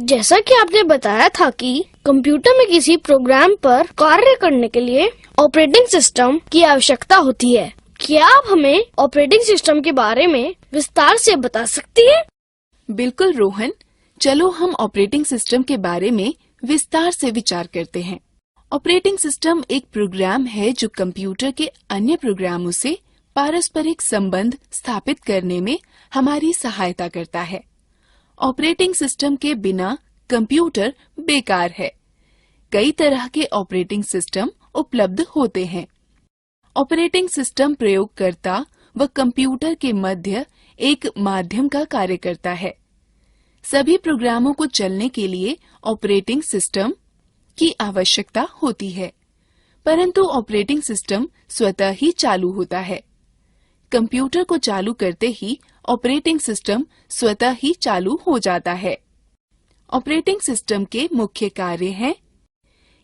जैसा कि आपने बताया था कि कंप्यूटर में किसी प्रोग्राम पर कार्य करने के लिए ऑपरेटिंग सिस्टम की आवश्यकता होती है। क्या आप हमें ऑपरेटिंग सिस्टम के बारे में विस्तार से बता सकती हैं? बिल्कुल रोहन, चलो हम ऑपरेटिंग सिस्टम के बारे में विस्तार से विचार करते हैं। ऑपरेटिंग सिस्टम एक प्रोग्राम है जो कंप्यूटर के अन्य प्रोग्रामों से पारस्परिक संबंध स्थापित करने में हमारी सहायता करता है। ऑपरेटिंग सिस्टम के बिना कंप्यूटर बेकार है। कई तरह के ऑपरेटिंग सिस्टम उपलब्ध होते हैं। ऑपरेटिंग सिस्टम प्रयोगकर्ता व कंप्यूटर के मध्य एक माध्यम का कार्य करता है। सभी प्रोग्रामों को चलने के लिए ऑपरेटिंग सिस्टम की आवश्यकता होती है, परंतु ऑपरेटिंग सिस्टम स्वतः ही चालू होता है। कंप्यूटर को चालू करते ही ऑपरेटिंग सिस्टम स्वतः ही चालू हो जाता है। ऑपरेटिंग सिस्टम के मुख्य कार्य हैं: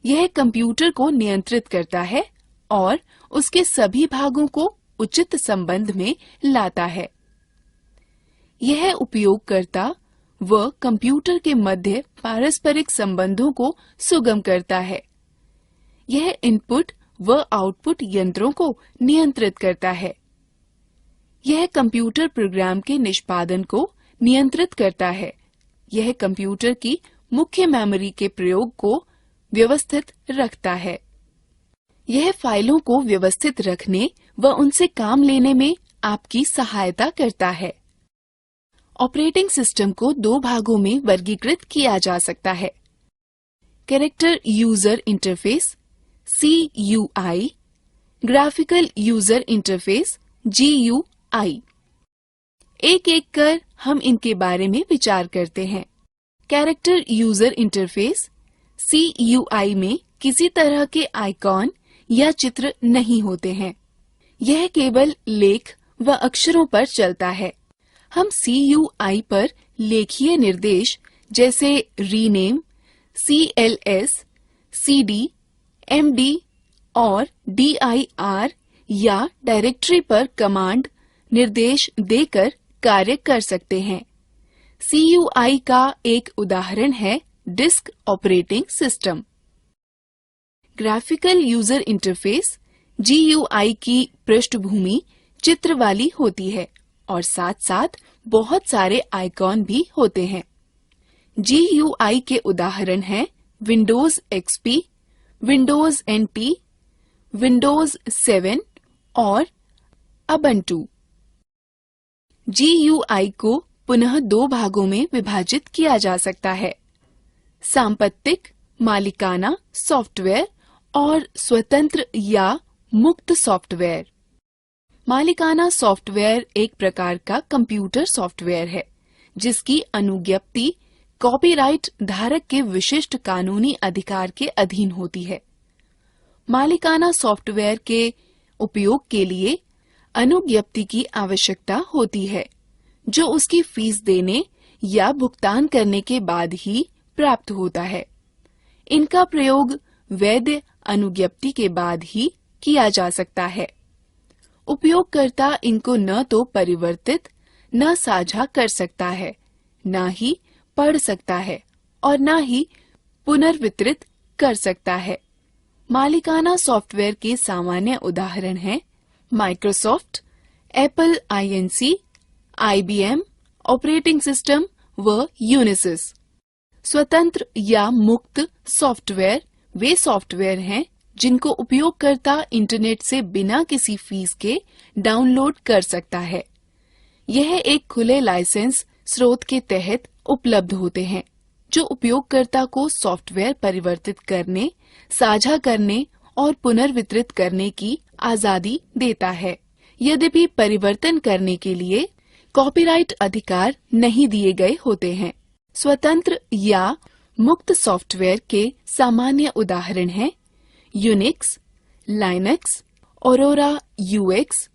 यह कंप्यूटर को नियंत्रित करता है और उसके सभी भागों को उचित संबंध में लाता है। यह उपयोगकर्ता व कंप्यूटर के मध्य पारस्परिक संबंधों को सुगम करता है। यह इनपुट व आउटपुट यंत्रों को नियंत्रित करता है। यह कंप्यूटर प्रोग्राम के निष्पादन को नियंत्रित करता है। यह कंप्यूटर की मुख्य मेमोरी के प्रयोग को व्यवस्थित रखता है। यह फाइलों को व्यवस्थित रखने व उनसे काम लेने में आपकी सहायता करता है। ऑपरेटिंग सिस्टम को दो भागों में वर्गीकृत किया जा सकता है: character user interface (CUI), graphical user interface (GUI). एक एक कर हम इनके बारे में विचार करते हैं। कैरेक्टर यूजर इंटरफेस (CUI) में किसी तरह के आइकॉन या चित्र नहीं होते हैं। यह केवल लेख व अक्षरों पर चलता है। हम CUI पर लेखीय निर्देश जैसे रीनेम, CLS, CD, MD और DIR या डायरेक्टरी पर कमांड निर्देश देकर कार्य कर सकते हैं। CUI का एक उदाहरण है disk operating system. Graphical user interface GUI की पृष्ठभूमि चित्र वाली होती है और साथ साथ बहुत सारे आइकॉन भी होते हैं। GUI के उदाहरण हैं Windows XP, Windows NT, Windows 7 और उबुंटू। GUI को पुनः दो भागों में विभाजित किया जा सकता है: सांपत्तिक मालिकाना सॉफ्टवेयर और स्वतंत्र या मुक्त सॉफ्टवेयर। मालिकाना सॉफ्टवेयर एक प्रकार का कंप्यूटर सॉफ्टवेयर है जिसकी अनुज्ञप्ति कॉपीराइट धारक के विशिष्ट कानूनी अधिकार के अधीन होती है। मालिकाना सॉफ्टवेयर के उपयोग के लिए अनुज्ञप्ति की आवश्यकता होती है, जो उसकी फीस देने या भुगतान करने के बाद ही प्राप्त होता है। इनका प्रयोग वैध अनुज्ञप्ति के बाद ही किया जा सकता है। उपयोगकर्ता इनको न तो परिवर्तित, न साझा कर सकता है, न ही पढ़ सकता है और न ही पुनर्वितरित कर सकता है। मालिकाना सॉफ्टवेयर के सामान्य उदाहरण हैं Microsoft, Apple INC, IBM operating system व यूनिसिस। स्वतंत्र या मुक्त सॉफ्टवेयर वे सॉफ्टवेयर हैं जिनको उपयोगकर्ता इंटरनेट से बिना किसी फीस के डाउनलोड कर सकता है। यह एक खुले लाइसेंस स्रोत के तहत उपलब्ध होते हैं, जो उपयोगकर्ता को सॉफ्टवेयर परिवर्तित करने, साझा करने और पुनर्वितरित करने की आजादी देता है। यद्यपि परिवर्तन करने के लिए कॉपीराइट अधिकार नहीं दिए गए होते हैं। स्वतंत्र या मुक्त सॉफ्टवेयर के सामान्य उदाहरण हैं यूनिक्स, लाइनक्स, ऑरोरा UX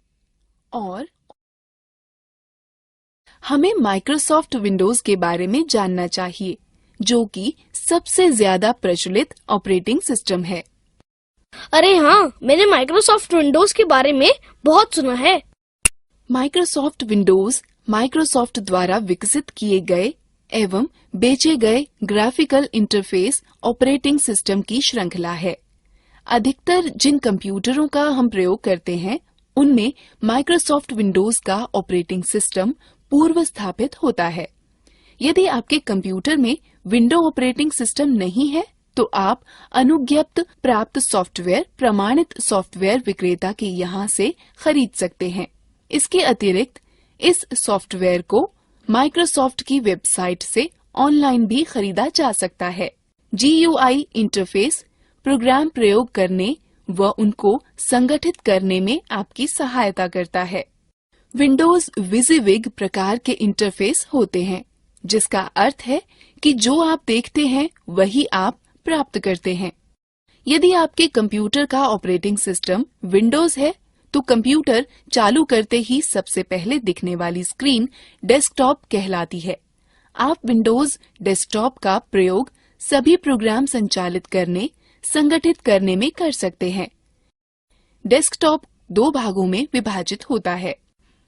और हमें माइक्रोसॉफ्ट विंडोज के बारे में जानना चाहिए, जो कि सबसे ज्यादा प्रचलित ऑपरेटिंग सिस्टम है। अरे हाँ, मैंने माइक्रोसॉफ्ट विंडोज के बारे में बहुत सुना है। माइक्रोसॉफ्ट विंडोज माइक्रोसॉफ्ट द्वारा विकसित किए गए एवं बेचे गए ग्राफिकल इंटरफेस ऑपरेटिंग सिस्टम की श्रृंखला है। अधिकतर जिन कंप्यूटरों का हम प्रयोग करते हैं उनमें माइक्रोसॉफ्ट विंडोज का ऑपरेटिंग सिस्टम पूर्व स्थापित होता है। यदि आपके कंप्यूटर में विंडो ऑपरेटिंग सिस्टम नहीं है तो आप अनुज्ञप्त प्राप्त सॉफ्टवेयर प्रमाणित सॉफ्टवेयर विक्रेता के यहाँ से खरीद सकते हैं। इसके अतिरिक्त इस सॉफ्टवेयर को माइक्रोसॉफ्ट की वेबसाइट से ऑनलाइन भी खरीदा जा सकता है। GUI इंटरफेस प्रोग्राम प्रयोग करने व उनको संगठित करने में आपकी सहायता करता है। विंडोज विजिविग प्रकार के इंटरफेस होते हैं, जिसका अर्थ है कि जो आप देखते हैं वही आप प्राप्त करते हैं। यदि आपके कंप्यूटर का ऑपरेटिंग सिस्टम विंडोज है तो कंप्यूटर चालू करते ही सबसे पहले दिखने वाली स्क्रीन डेस्कटॉप कहलाती है। आप विंडोज डेस्कटॉप का प्रयोग सभी प्रोग्राम संचालित करने, संगठित करने में कर सकते हैं। डेस्कटॉप 2 भागों में विभाजित होता है,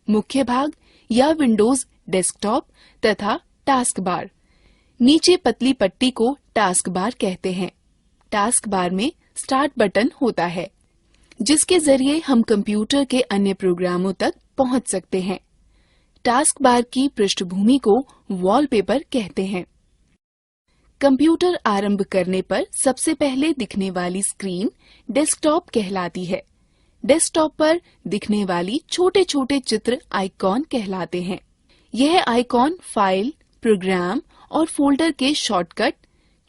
मुख्य भाग या विंडोज डेस्कटॉप तथा टास्क बार। नीचे पतली पट्टी को टास्क बार कहते हैं। टास्क बार में स्टार्ट बटन होता है, जिसके जरिए हम कंप्यूटर के अन्य प्रोग्रामों तक पहुंच सकते हैं। टास्क बार की पृष्ठभूमि को वॉलपेपर कहते हैं। कंप्यूटर आरंभ करने पर सबसे पहले दिखने वाली स्क्रीन डेस्कटॉप कहलाती है। डेस्कटॉप पर दिखने वाली छोटे छोटे चित्र आइकॉन कहलाते हैं। यह आइकॉन फाइल, प्रोग्राम और फोल्डर के शॉर्टकट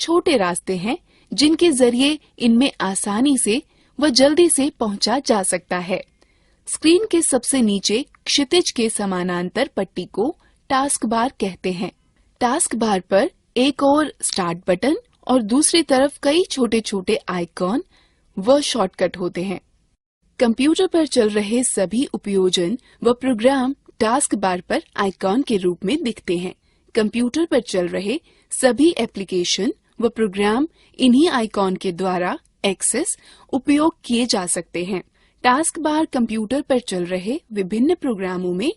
छोटे रास्ते हैं, जिनके जरिए इनमें आसानी से व जल्दी से पहुंचा जा सकता है। स्क्रीन के सबसे नीचे क्षितिज के समानांतर पट्टी को टास्क बार कहते हैं। टास्क बार पर एक और स्टार्ट बटन और दूसरी तरफ कई छोटे छोटे आइकॉन व शॉर्टकट होते हैं। कंप्यूटर पर चल रहे सभी उपयोजन व प्रोग्राम टास्क बार पर आइकॉन के रूप में दिखते हैं। कंप्यूटर पर चल रहे सभी एप्लीकेशन व प्रोग्राम इन्हीं आइकॉन के द्वारा एक्सेस उपयोग किए जा सकते हैं। टास्क बार कंप्यूटर पर चल रहे विभिन्न प्रोग्रामों में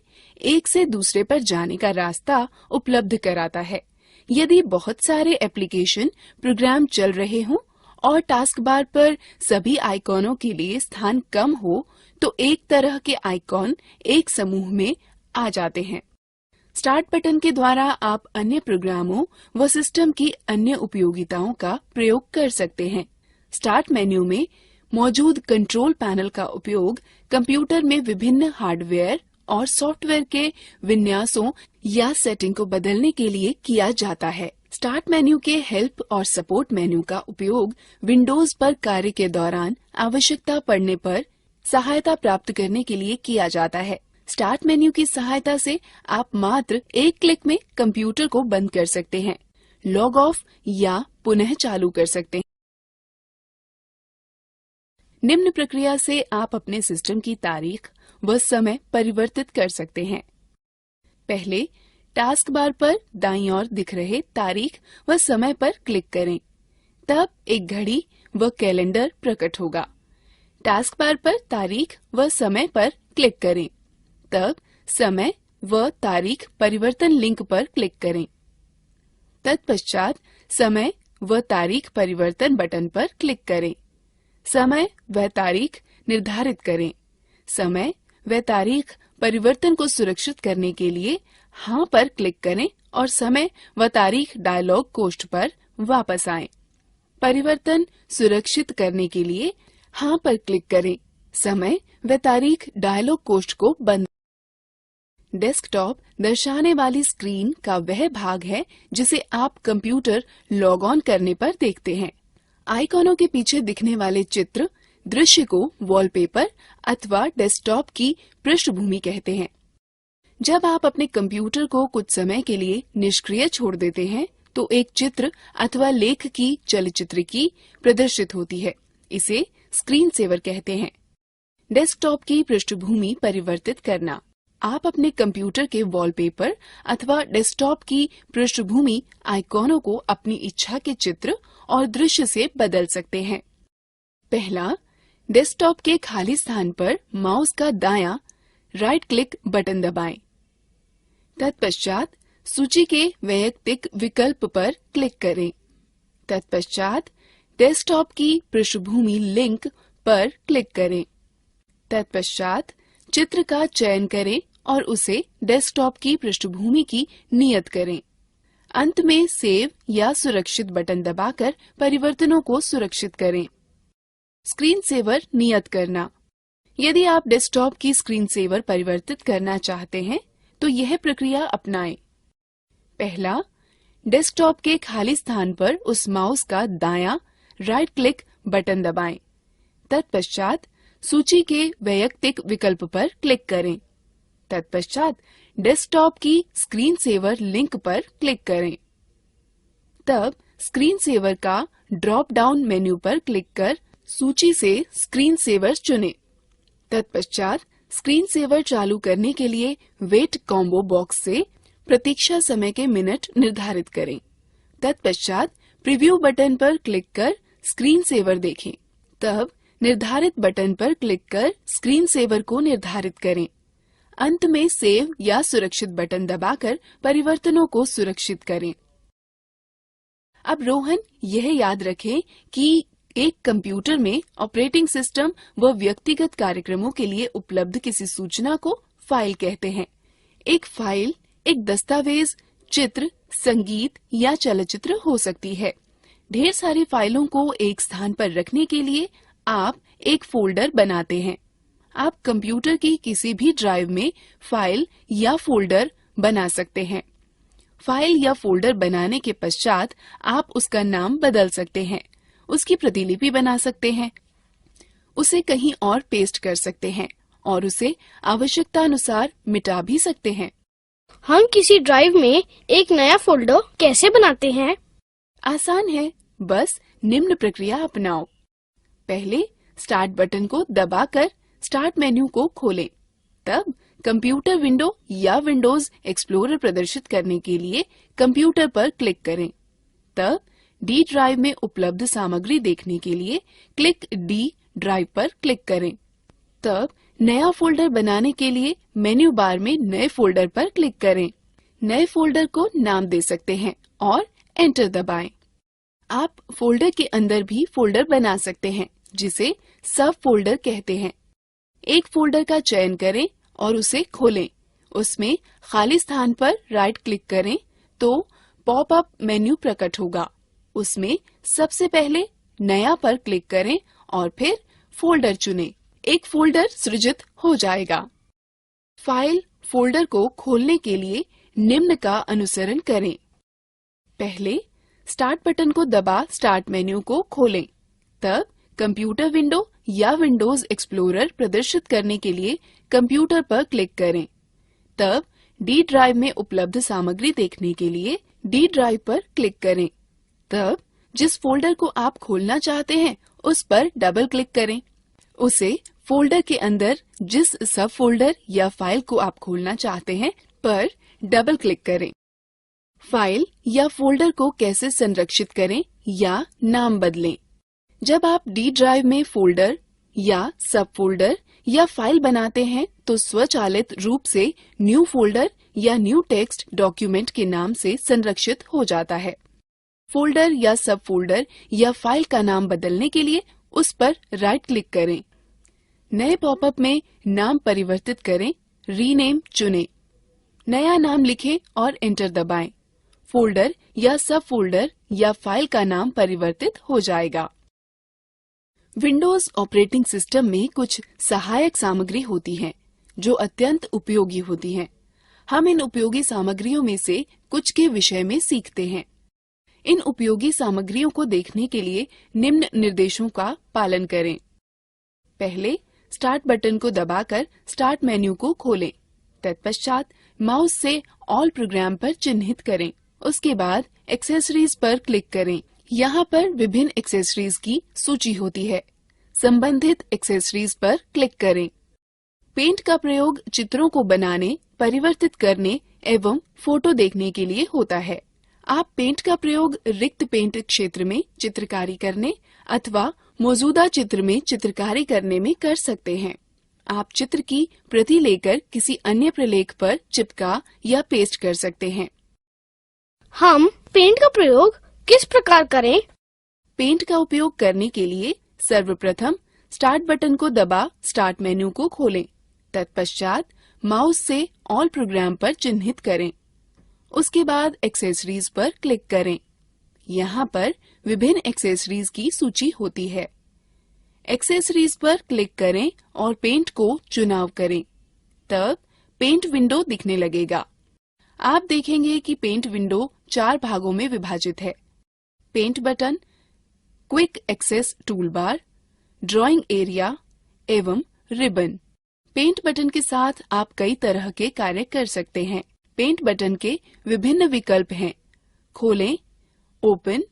एक से दूसरे पर जाने का रास्ता उपलब्ध कराता है। यदि बहुत सारे एप्लीकेशन प्रोग्राम चल रहे हों और टास्क बार पर सभी आइकॉनों के लिए स्थान कम हो तो एक तरह के आइकॉन एक समूह में आ जाते हैं। स्टार्ट बटन के द्वारा आप अन्य प्रोग्रामों व सिस्टम की अन्य उपयोगिताओं का प्रयोग कर सकते हैं। स्टार्ट मेन्यू में मौजूद कंट्रोल पैनल का उपयोग कंप्यूटर में विभिन्न हार्डवेयर और सॉफ्टवेयर के विन्यासों या सेटिंग को बदलने के लिए किया जाता है। स्टार्ट मेन्यू के हेल्प और सपोर्ट मेन्यू का उपयोग विंडोज पर कार्य के दौरान आवश्यकता पड़ने पर सहायता प्राप्त करने के लिए किया जाता है। स्टार्ट मेन्यू की सहायता से आप मात्र एक क्लिक में कंप्यूटर को बंद कर सकते हैं, लॉग ऑफ या पुनः चालू कर सकते हैं। निम्न प्रक्रिया से आप अपने सिस्टम की तारीख व समय परिवर्तित कर सकते हैं। पहले टास्क बार पर दाईं ओर दिख रहे तारीख व समय पर क्लिक करें, तब एक घड़ी व कैलेंडर प्रकट होगा। टास्क बार पर तारीख व समय पर क्लिक करें, तब समय व तारीख परिवर्तन लिंक पर क्लिक करें। तत्पश्चात समय व तारीख परिवर्तन बटन पर क्लिक करें। समय व तारीख निर्धारित करें। समय व तारीख परिवर्तन को सुरक्षित करने के लिए हाँ पर क्लिक करें और समय व तारीख डायलॉग कोष्ठ पर वापस आएं। परिवर्तन सुरक्षित करने के लिए हाँ पर क्लिक करें। समय व तारीख डायलॉग कोष्ठ को बंद। डेस्कटॉप दर्शाने वाली स्क्रीन का वह भाग है जिसे आप कंप्यूटर लॉग ऑन करने पर देखते हैं। आइकॉनों के पीछे दिखने वाले चित्र दृश्य को वॉलपेपर अथवा डेस्कटॉप की पृष्ठभूमि कहते हैं। जब आप अपने कंप्यूटर को कुछ समय के लिए निष्क्रिय छोड़ देते हैं तो एक चित्र अथवा लेख की चलचित्र की प्रदर्शित होती है। इसे स्क्रीन सेवर कहते हैं। डेस्कटॉप की पृष्ठभूमि परिवर्तित करना। आप अपने कंप्यूटर के वॉलपेपर अथवा डेस्कटॉप की पृष्ठभूमि आइकॉनों को अपनी इच्छा के चित्र और दृश्य से बदल सकते हैं। पहला, डेस्कटॉप के खाली स्थान पर माउस का दायां राइट क्लिक बटन दबाएं। तत्पश्चात सूची के वैयक्तिक विकल्प पर क्लिक करें। तत्पश्चात डेस्कटॉप की पृष्ठभूमि लिंक पर क्लिक करें। तत्पश्चात चित्र का चयन करें और उसे डेस्कटॉप की पृष्ठभूमि की नियत करें। अंत में सेव या सुरक्षित बटन दबाकर परिवर्तनों को सुरक्षित करें। स्क्रीन सेवर नियत करना। यदि आप डेस्कटॉप की स्क्रीन सेवर परिवर्तित करना चाहते हैं तो यह प्रक्रिया अपनाएं। पहला, डेस्कटॉप के खाली स्थान पर उस माउस का दायां राइट क्लिक बटन दबाएं। तत्पश्चात सूची के वैयक्तिक विकल्प पर क्लिक करें। तत्पश्चात डेस्कटॉप की स्क्रीन सेवर लिंक पर क्लिक करें। तब स्क्रीन सेवर का ड्रॉप डाउन मेन्यू पर क्लिक कर सूची से स्क्रीन सेवर चुनें। तत्पश्चात स्क्रीन सेवर चालू करने के लिए वेट कॉम्बो बॉक्स से प्रतीक्षा समय के मिनट निर्धारित करें। तत्पश्चात प्रीव्यू बटन पर क्लिक कर स्क्रीन सेवर देखें। तब निर्धारित बटन पर क्लिक कर स्क्रीन सेवर को निर्धारित करें। अंत में सेव या सुरक्षित बटन दबाकर परिवर्तनों को सुरक्षित करें। अब रोहन, यह याद रखें कि एक कंप्यूटर में ऑपरेटिंग सिस्टम व व्यक्तिगत कार्यक्रमों के लिए उपलब्ध किसी सूचना को फाइल कहते हैं। एक फाइल एक दस्तावेज, चित्र, संगीत या चलचित्र हो सकती है। ढेर सारी फाइलों को एक स्थान पर रखने के लिए आप एक फोल्डर बनाते हैं। आप कंप्यूटर की किसी भी ड्राइव में फाइल या फोल्डर बना सकते हैं। फाइल या फोल्डर बनाने के पश्चात आप उसका नाम बदल सकते हैं, उसकी प्रतिलिपि बना सकते हैं, उसे कहीं और पेस्ट कर सकते हैं और उसे आवश्यकतानुसार मिटा भी सकते हैं। हम किसी ड्राइव में एक नया फोल्डर कैसे बनाते हैं? आसान है, बस निम्न प्रक्रिया अपनाओ। पहले स्टार्ट बटन को दबाकर स्टार्ट मेन्यू को खोलें। तब कंप्यूटर विंडो या विंडोज एक्सप्लोरर प्रदर्शित करने के लिए कंप्यूटर पर क्लिक करें। तब डी ड्राइव में उपलब्ध सामग्री देखने के लिए क्लिक डी ड्राइव पर क्लिक करें। तब नया फोल्डर बनाने के लिए मेन्यू बार में नए फोल्डर पर क्लिक करें। नए फोल्डर को नाम दे सकते हैं और एंटर दबाएं। आप फोल्डर के अंदर भी फोल्डर बना सकते हैं, जिसे सब फोल्डर कहते हैं। एक फोल्डर का चयन करें और उसे खोलें। उसमें खाली स्थान पर राइट क्लिक करें तो पॉपअप मेन्यू प्रकट होगा। उसमें सबसे पहले नया पर क्लिक करें और फिर फोल्डर चुनें। एक फोल्डर सृजित हो जाएगा। फाइल फोल्डर को खोलने के लिए निम्न का अनुसरण करें। पहले स्टार्ट बटन को दबा स्टार्ट मेन्यू को खोलें। तब कंप्यूटर विंडो या विंडोज एक्सप्लोरर प्रदर्शित करने के लिए कंप्यूटर पर क्लिक करें। तब डी ड्राइव में उपलब्ध सामग्री देखने के लिए डी ड्राइव पर क्लिक करें। तब जिस फोल्डर को आप खोलना चाहते हैं उस पर डबल क्लिक करें। उसे फोल्डर के अंदर जिस सब फोल्डर या फाइल को आप खोलना चाहते हैं पर डबल क्लिक करें। फाइल या फोल्डर को कैसे संरक्षित करें या नाम बदलें। जब आप डी ड्राइव में फोल्डर या सब फोल्डर या फाइल बनाते हैं तो स्वचालित रूप से न्यू फोल्डर या न्यू टेक्स्ट डॉक्यूमेंट के नाम से संरक्षित हो जाता है। फोल्डर या सब फोल्डर या फाइल का नाम बदलने के लिए उस पर राइट क्लिक करें। नए पॉपअप में नाम परिवर्तित करें, रीनेम चुनें। नया नाम लिखें और एंटर दबाएं। फोल्डर या सब फोल्डर या फाइल का नाम परिवर्तित हो जाएगा। विंडोज ऑपरेटिंग सिस्टम में कुछ सहायक सामग्री होती है जो अत्यंत उपयोगी होती हैं। हम इन उपयोगी सामग्रियों में से कुछ के विषय में सीखते हैं। इन उपयोगी सामग्रियों को देखने के लिए निम्न निर्देशों का पालन करें। पहले स्टार्ट बटन को दबाकर स्टार्ट मेन्यू को खोलें। तत्पश्चात माउस से ऑल प्रोग्राम पर चिन्हित करें। उसके बाद एक्सेसरीज पर क्लिक करें। यहाँ पर विभिन्न एक्सेसरीज की सूची होती है। संबंधित एक्सेसरीज पर क्लिक करें। पेंट का प्रयोग चित्रों को बनाने, परिवर्तित करने एवं फोटो देखने के लिए होता है। आप पेंट का प्रयोग रिक्त पेंट क्षेत्र में चित्रकारी करने अथवा मौजूदा चित्र में चित्रकारी करने में कर सकते हैं। आप चित्र की प्रति लेकर किसी अन्य प्रलेख पर चिपका या पेस्ट कर सकते हैं। हम पेंट का प्रयोग किस प्रकार करें? पेंट का उपयोग करने के लिए सर्वप्रथम स्टार्ट बटन को दबा स्टार्ट मेन्यू को खोलें। तत्पश्चात माउस से ऑल प्रोग्राम पर चिन्हित करें। उसके बाद एक्सेसरीज पर क्लिक करें। यहाँ पर विभिन्न एक्सेसरीज की सूची होती है। एक्सेसरीज पर क्लिक करें और पेंट को चुनाव करें। तब पेंट विंडो दिखने लगेगा। आप देखेंगे कि पेंट विंडो 4 भागों में विभाजित है। Paint button, quick access toolbar, drawing area एवं रिबन। पेंट बटन के साथ आप कई तरह के कार्य कर सकते हैं। पेंट बटन के विभिन्न विकल्प हैं। खोलें, ओपन,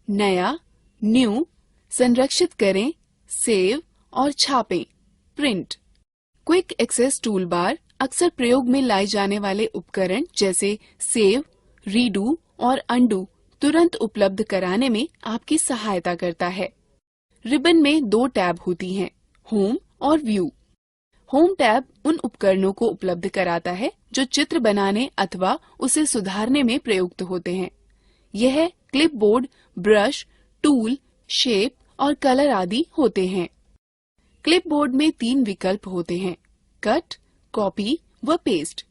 नया, न्यू, संरक्षित करें, सेव और छापें, प्रिंट। क्विक एक्सेस टूलबार अक्सर प्रयोग में लाए जाने वाले उपकरण जैसे सेव, रीडू और अंडू तुरंत उपलब्ध कराने में आपकी सहायता करता है। रिबन में 2 टैब होती हैं, होम और व्यू। होम टैब उन उपकरणों को उपलब्ध कराता है जो चित्र बनाने अथवा उसे सुधारने में प्रयुक्त होते हैं। यह क्लिपबोर्ड, ब्रश, टूल, शेप और कलर आदि होते हैं। क्लिपबोर्ड में 3 विकल्प होते हैं, कट, कॉपी व पेस्ट,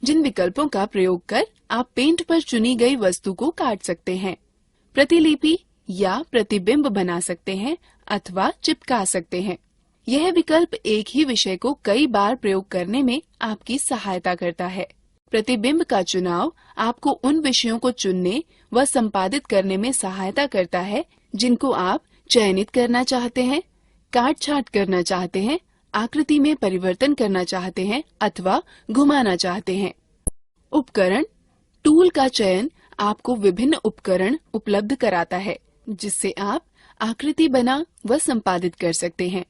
जिन विकल्पों का प्रयोग कर आप पेंट पर चुनी गई वस्तु को काट सकते हैं, प्रतिलिपि या प्रतिबिंब बना सकते हैं अथवा चिपका सकते हैं। यह विकल्प एक ही विषय को कई बार प्रयोग करने में आपकी सहायता करता है। प्रतिबिंब का चुनाव आपको उन विषयों को चुनने व संपादित करने में सहायता करता है जिनको आप चयनित करना चाहते हैं, काट छांट करना चाहते हैं, आकृति में परिवर्तन करना चाहते हैं अथवा घुमाना चाहते हैं। उपकरण, टूल का चयन आपको विभिन्न उपकरण उपलब्ध कराता है जिससे आप आकृति बना व संपादित कर सकते हैं।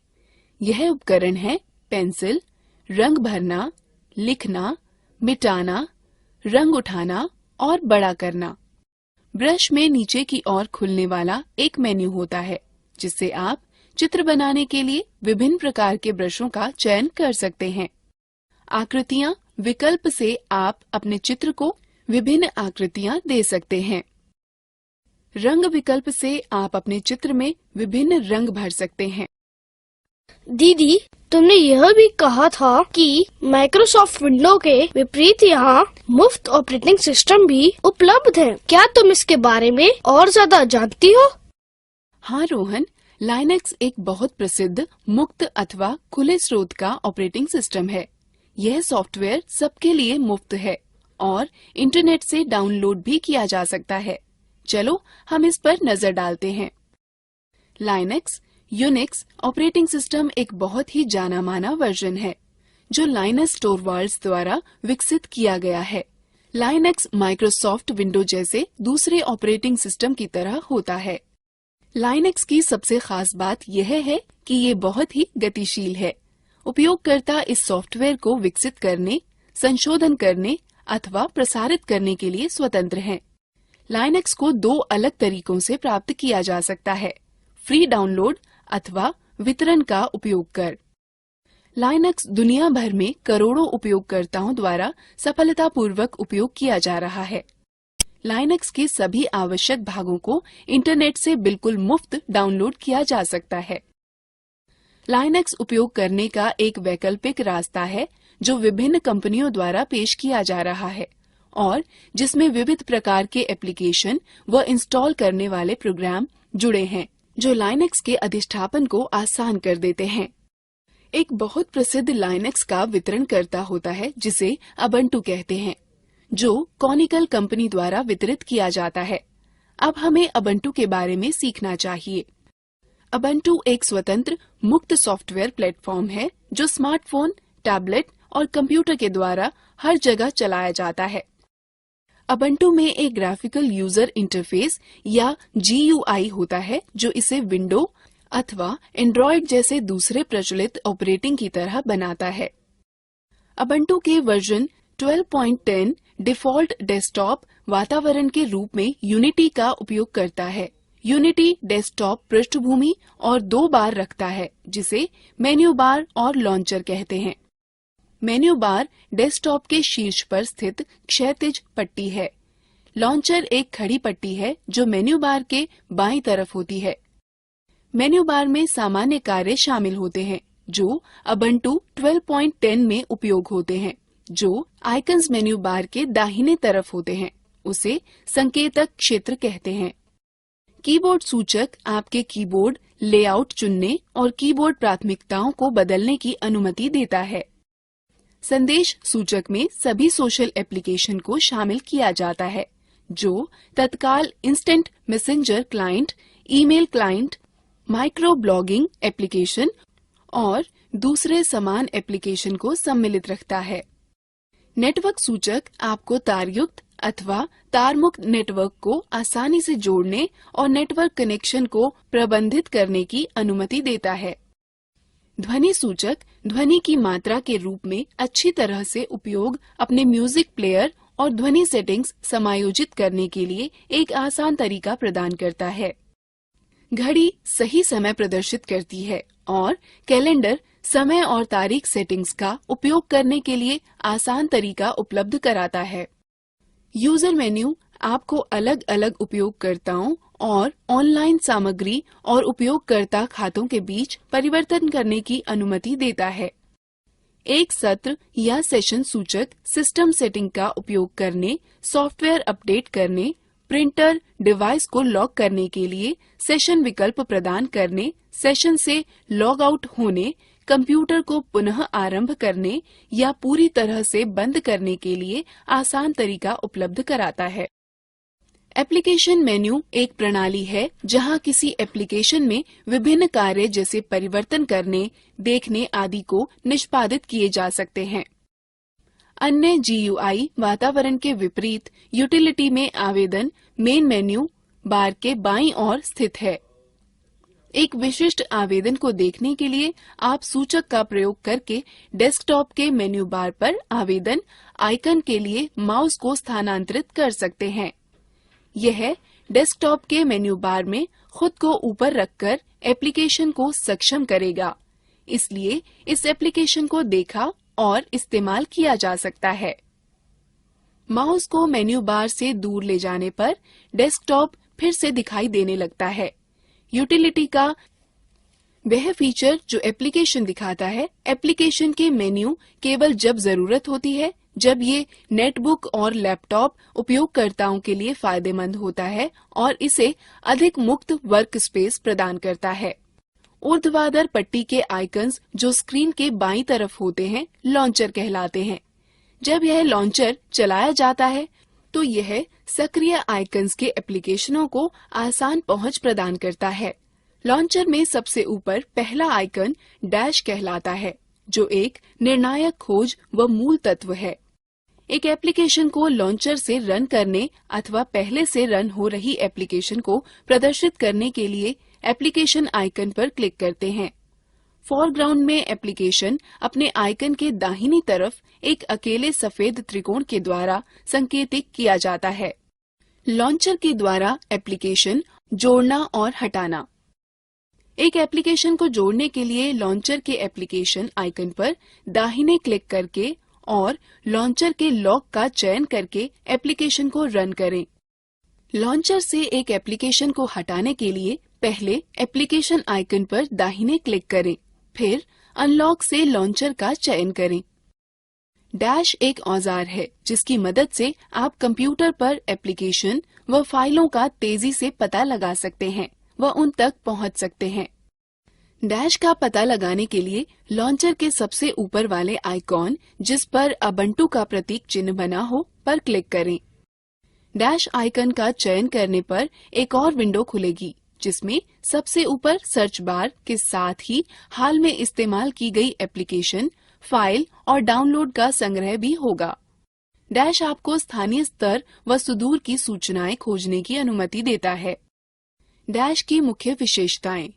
यह उपकरण है पेंसिल, रंग भरना, लिखना, मिटाना, रंग उठाना और बड़ा करना। ब्रश में नीचे की ओर खुलने वाला एक मेन्यू होता है जिससे आप चित्र बनाने के लिए विभिन्न प्रकार के ब्रशों का चयन कर सकते हैं। आकृतियाँ विकल्प से आप अपने चित्र को विभिन्न आकृतियाँ दे सकते हैं। रंग विकल्प से आप अपने चित्र में विभिन्न रंग भर सकते हैं। दीदी, तुमने यह भी कहा था कि माइक्रोसॉफ्ट विंडो के विपरीत यहाँ मुफ्त ऑपरेटिंग सिस्टम भी उपलब्ध है। क्या तुम इसके बारे में और ज्यादा जानती हो? हाँ रोहन, लाइनक्स एक बहुत प्रसिद्ध मुक्त अथवा खुले स्रोत का ऑपरेटिंग सिस्टम है। यह सॉफ्टवेयर सबके लिए मुफ्त है और इंटरनेट से डाउनलोड भी किया जा सकता है। चलो हम इस पर नजर डालते हैं। लाइनक्स यूनिक्स ऑपरेटिंग सिस्टम एक बहुत ही जाना माना वर्जन है जो लाइनस टोरवाल्ड्स द्वारा विकसित किया गया है। लाइनक्स माइक्रोसॉफ्ट विंडो जैसे दूसरे ऑपरेटिंग सिस्टम की तरह होता है। लाइनक्स की सबसे खास बात यह है कि ये बहुत ही गतिशील है। उपयोगकर्ता इस सॉफ्टवेयर को विकसित करने, संशोधन करने अथवा प्रसारित करने के लिए स्वतंत्र हैं। लाइनक्स को 2 अलग तरीकों से प्राप्त किया जा सकता है, फ्री डाउनलोड अथवा वितरण का उपयोग कर। लाइनक्स दुनिया भर में करोड़ों उपयोगकर्ताओं द्वारा सफलतापूर्वक उपयोग किया जा रहा है। लाइनक्स के सभी आवश्यक भागों को इंटरनेट से बिल्कुल मुफ्त डाउनलोड किया जा सकता है। लाइनक्स उपयोग करने का एक वैकल्पिक रास्ता है जो विभिन्न कंपनियों द्वारा पेश किया जा रहा है और जिसमें विविध प्रकार के एप्लीकेशन व इंस्टॉल करने वाले प्रोग्राम जुड़े हैं जो लाइनक्स के अधिष्ठापन को आसान कर देते हैं। एक बहुत प्रसिद्ध लाइनक्स का वितरणकर्ता होता है जिसे अबंटू कहते हैं, जो कॉनिकल कंपनी द्वारा वितरित किया जाता है। अब हमें अबंटू के बारे में सीखना चाहिए। अबंटू एक स्वतंत्र मुक्त सॉफ्टवेयर प्लेटफॉर्म है जो स्मार्टफोन, टैबलेट और कंप्यूटर के द्वारा हर जगह चलाया जाता है। अबंटू में एक ग्राफिकल यूजर इंटरफेस या GUI होता है जो इसे विंडो अथवा एंड्रॉयड जैसे दूसरे प्रचलित ऑपरेटिंग की तरह बनाता है। अबंटू के वर्जन 12.10 डिफॉल्ट डेस्कटॉप वातावरण के रूप में यूनिटी का उपयोग करता है। यूनिटी डेस्कटॉप पृष्ठभूमि और 2 बार रखता है जिसे मेन्यू बार और लॉन्चर कहते हैं। मेन्यू बार डेस्कटॉप के शीर्ष पर स्थित क्षैतिज पट्टी है। लॉन्चर एक खड़ी पट्टी है जो मेन्यू बार के बाईं तरफ होती है। मेन्यू बार में सामान्य कार्य शामिल होते हैं जो उबुंटू 12.10 में उपयोग होते हैं। जो आइकन्स मेन्यू बार के दाहिने तरफ होते हैं उसे संकेतक क्षेत्र कहते हैं। कीबोर्ड सूचक आपके कीबोर्ड लेआउट चुनने और कीबोर्ड प्राथमिकताओं को बदलने की अनुमति देता है। संदेश सूचक में सभी सोशल एप्लीकेशन को शामिल किया जाता है जो तत्काल instant messenger client, email client, micro blogging application और दूसरे समान एप्लीकेशन को सम्मिलित रखता है। नेटवर्क सूचक आपको तारयुक्त अथवा तारमुक्त नेटवर्क को आसानी से जोड़ने और नेटवर्क कनेक्शन को प्रबंधित करने की अनुमति देता है। ध्वनि सूचक ध्वनि की मात्रा के रूप में अच्छी तरह से उपयोग अपने म्यूजिक प्लेयर और ध्वनि सेटिंग्स समायोजित करने के लिए एक आसान तरीका प्रदान करता है। घड़ी सही समय प्रदर्शित करती है और कैलेंडर समय और तारीख सेटिंग्स का उपयोग करने के लिए आसान तरीका उपलब्ध कराता है। यूजर मेन्यू आपको अलग अलग उपयोगकर्ताओं और ऑनलाइन सामग्री और उपयोगकर्ता खातों के बीच परिवर्तन करने की अनुमति देता है। एक सत्र या सेशन सूचक सिस्टम सेटिंग का उपयोग करने, सॉफ्टवेयर अपडेट करने, प्रिंटर डिवाइस को लॉक करने के लिए सेशन विकल्प प्रदान करने, सेशन से लॉग आउट होने, कंप्यूटर को पुनः आरंभ करने या पूरी तरह से बंद करने के लिए आसान तरीका उपलब्ध कराता है। एप्लीकेशन मेन्यू एक प्रणाली है जहां किसी एप्लीकेशन में विभिन्न कार्य जैसे परिवर्तन करने, देखने आदि को निष्पादित किए जा सकते हैं। अन्य GUI वातावरण के विपरीत यूटिलिटी में आवेदन मेन मेन्यू बार के बाईं ओर स्थित है। एक विशिष्ट आवेदन को देखने के लिए आप सूचक का प्रयोग करके डेस्कटॉप के मेन्यू बार पर आवेदन आइकन के लिए माउस को स्थानांतरित कर सकते हैं। यह डेस्कटॉप के मेन्यू बार में खुद को ऊपर रखकर एप्लीकेशन को सक्षम करेगा, इसलिए इस एप्लीकेशन को देखा और इस्तेमाल किया जा सकता है। माउस को मेन्यू बार से दूर ले जाने पर डेस्कटॉप फिर से दिखाई देने लगता है। यूटिलिटी का वह फीचर जो एप्लीकेशन दिखाता है, एप्लीकेशन के मेन्यू केवल जब जरूरत होती है, जब ये नेटबुक और लैपटॉप उपयोगकर्ताओं के लिए फायदेमंद होता है और इसे अधिक मुक्त वर्क स्पेस प्रदान करता है। ऊर्ध्वाधर पट्टी के आइकन्स जो स्क्रीन के बाईं तरफ होते हैं लॉन्चर कहलाते हैं। जब यह लॉन्चर चलाया जाता है तो यह सक्रिय आइकन्स के एप्लीकेशनों को आसान पहुंच प्रदान करता है। लॉन्चर में सबसे ऊपर पहला आइकन डैश कहलाता है जो एक निर्णायक खोज व मूल तत्व है। एक एप्लीकेशन को लॉन्चर से रन करने अथवा पहले से रन हो रही एप्लीकेशन को प्रदर्शित करने के लिए एप्लीकेशन आइकन पर क्लिक करते हैं। फोरग्राउंड में एप्लीकेशन अपने आइकन के दाहिनी तरफ एक अकेले सफेद त्रिकोण के द्वारा संकेतित किया जाता है। लॉन्चर के द्वारा एप्लीकेशन जोड़ना और हटाना। एक एप्लीकेशन को जोड़ने के लिए लॉन्चर के एप्लीकेशन आइकन पर दाहिने क्लिक करके और लॉन्चर के लॉक का चयन करके एप्लीकेशन को रन करें। लॉन्चर से एक एप्लीकेशन को हटाने के लिए पहले एप्लीकेशन आइकन पर दाहिने क्लिक करें, फिर अनलॉक से लॉन्चर का चयन करें। डैश एक औजार है जिसकी मदद से आप कंप्यूटर पर एप्लीकेशन व फाइलों का तेजी से पता लगा सकते हैं व उन तक पहुंच सकते हैं। डैश का पता लगाने के लिए लॉन्चर के सबसे ऊपर वाले आइकॉन जिस पर उबुंटू का प्रतीक चिन्ह बना हो पर क्लिक करें। डैश आइकन का चयन करने पर एक और विंडो खुलेगी जिसमें सबसे ऊपर सर्च बार के साथ ही हाल में इस्तेमाल की गई एप्लीकेशन, फाइल और डाउनलोड का संग्रह भी होगा। डैश आपको स्थानीय स्तर व सुदूर की सूचनाएं खोजने की अनुमति देता है। डैश की मुख्य विशेषताएं।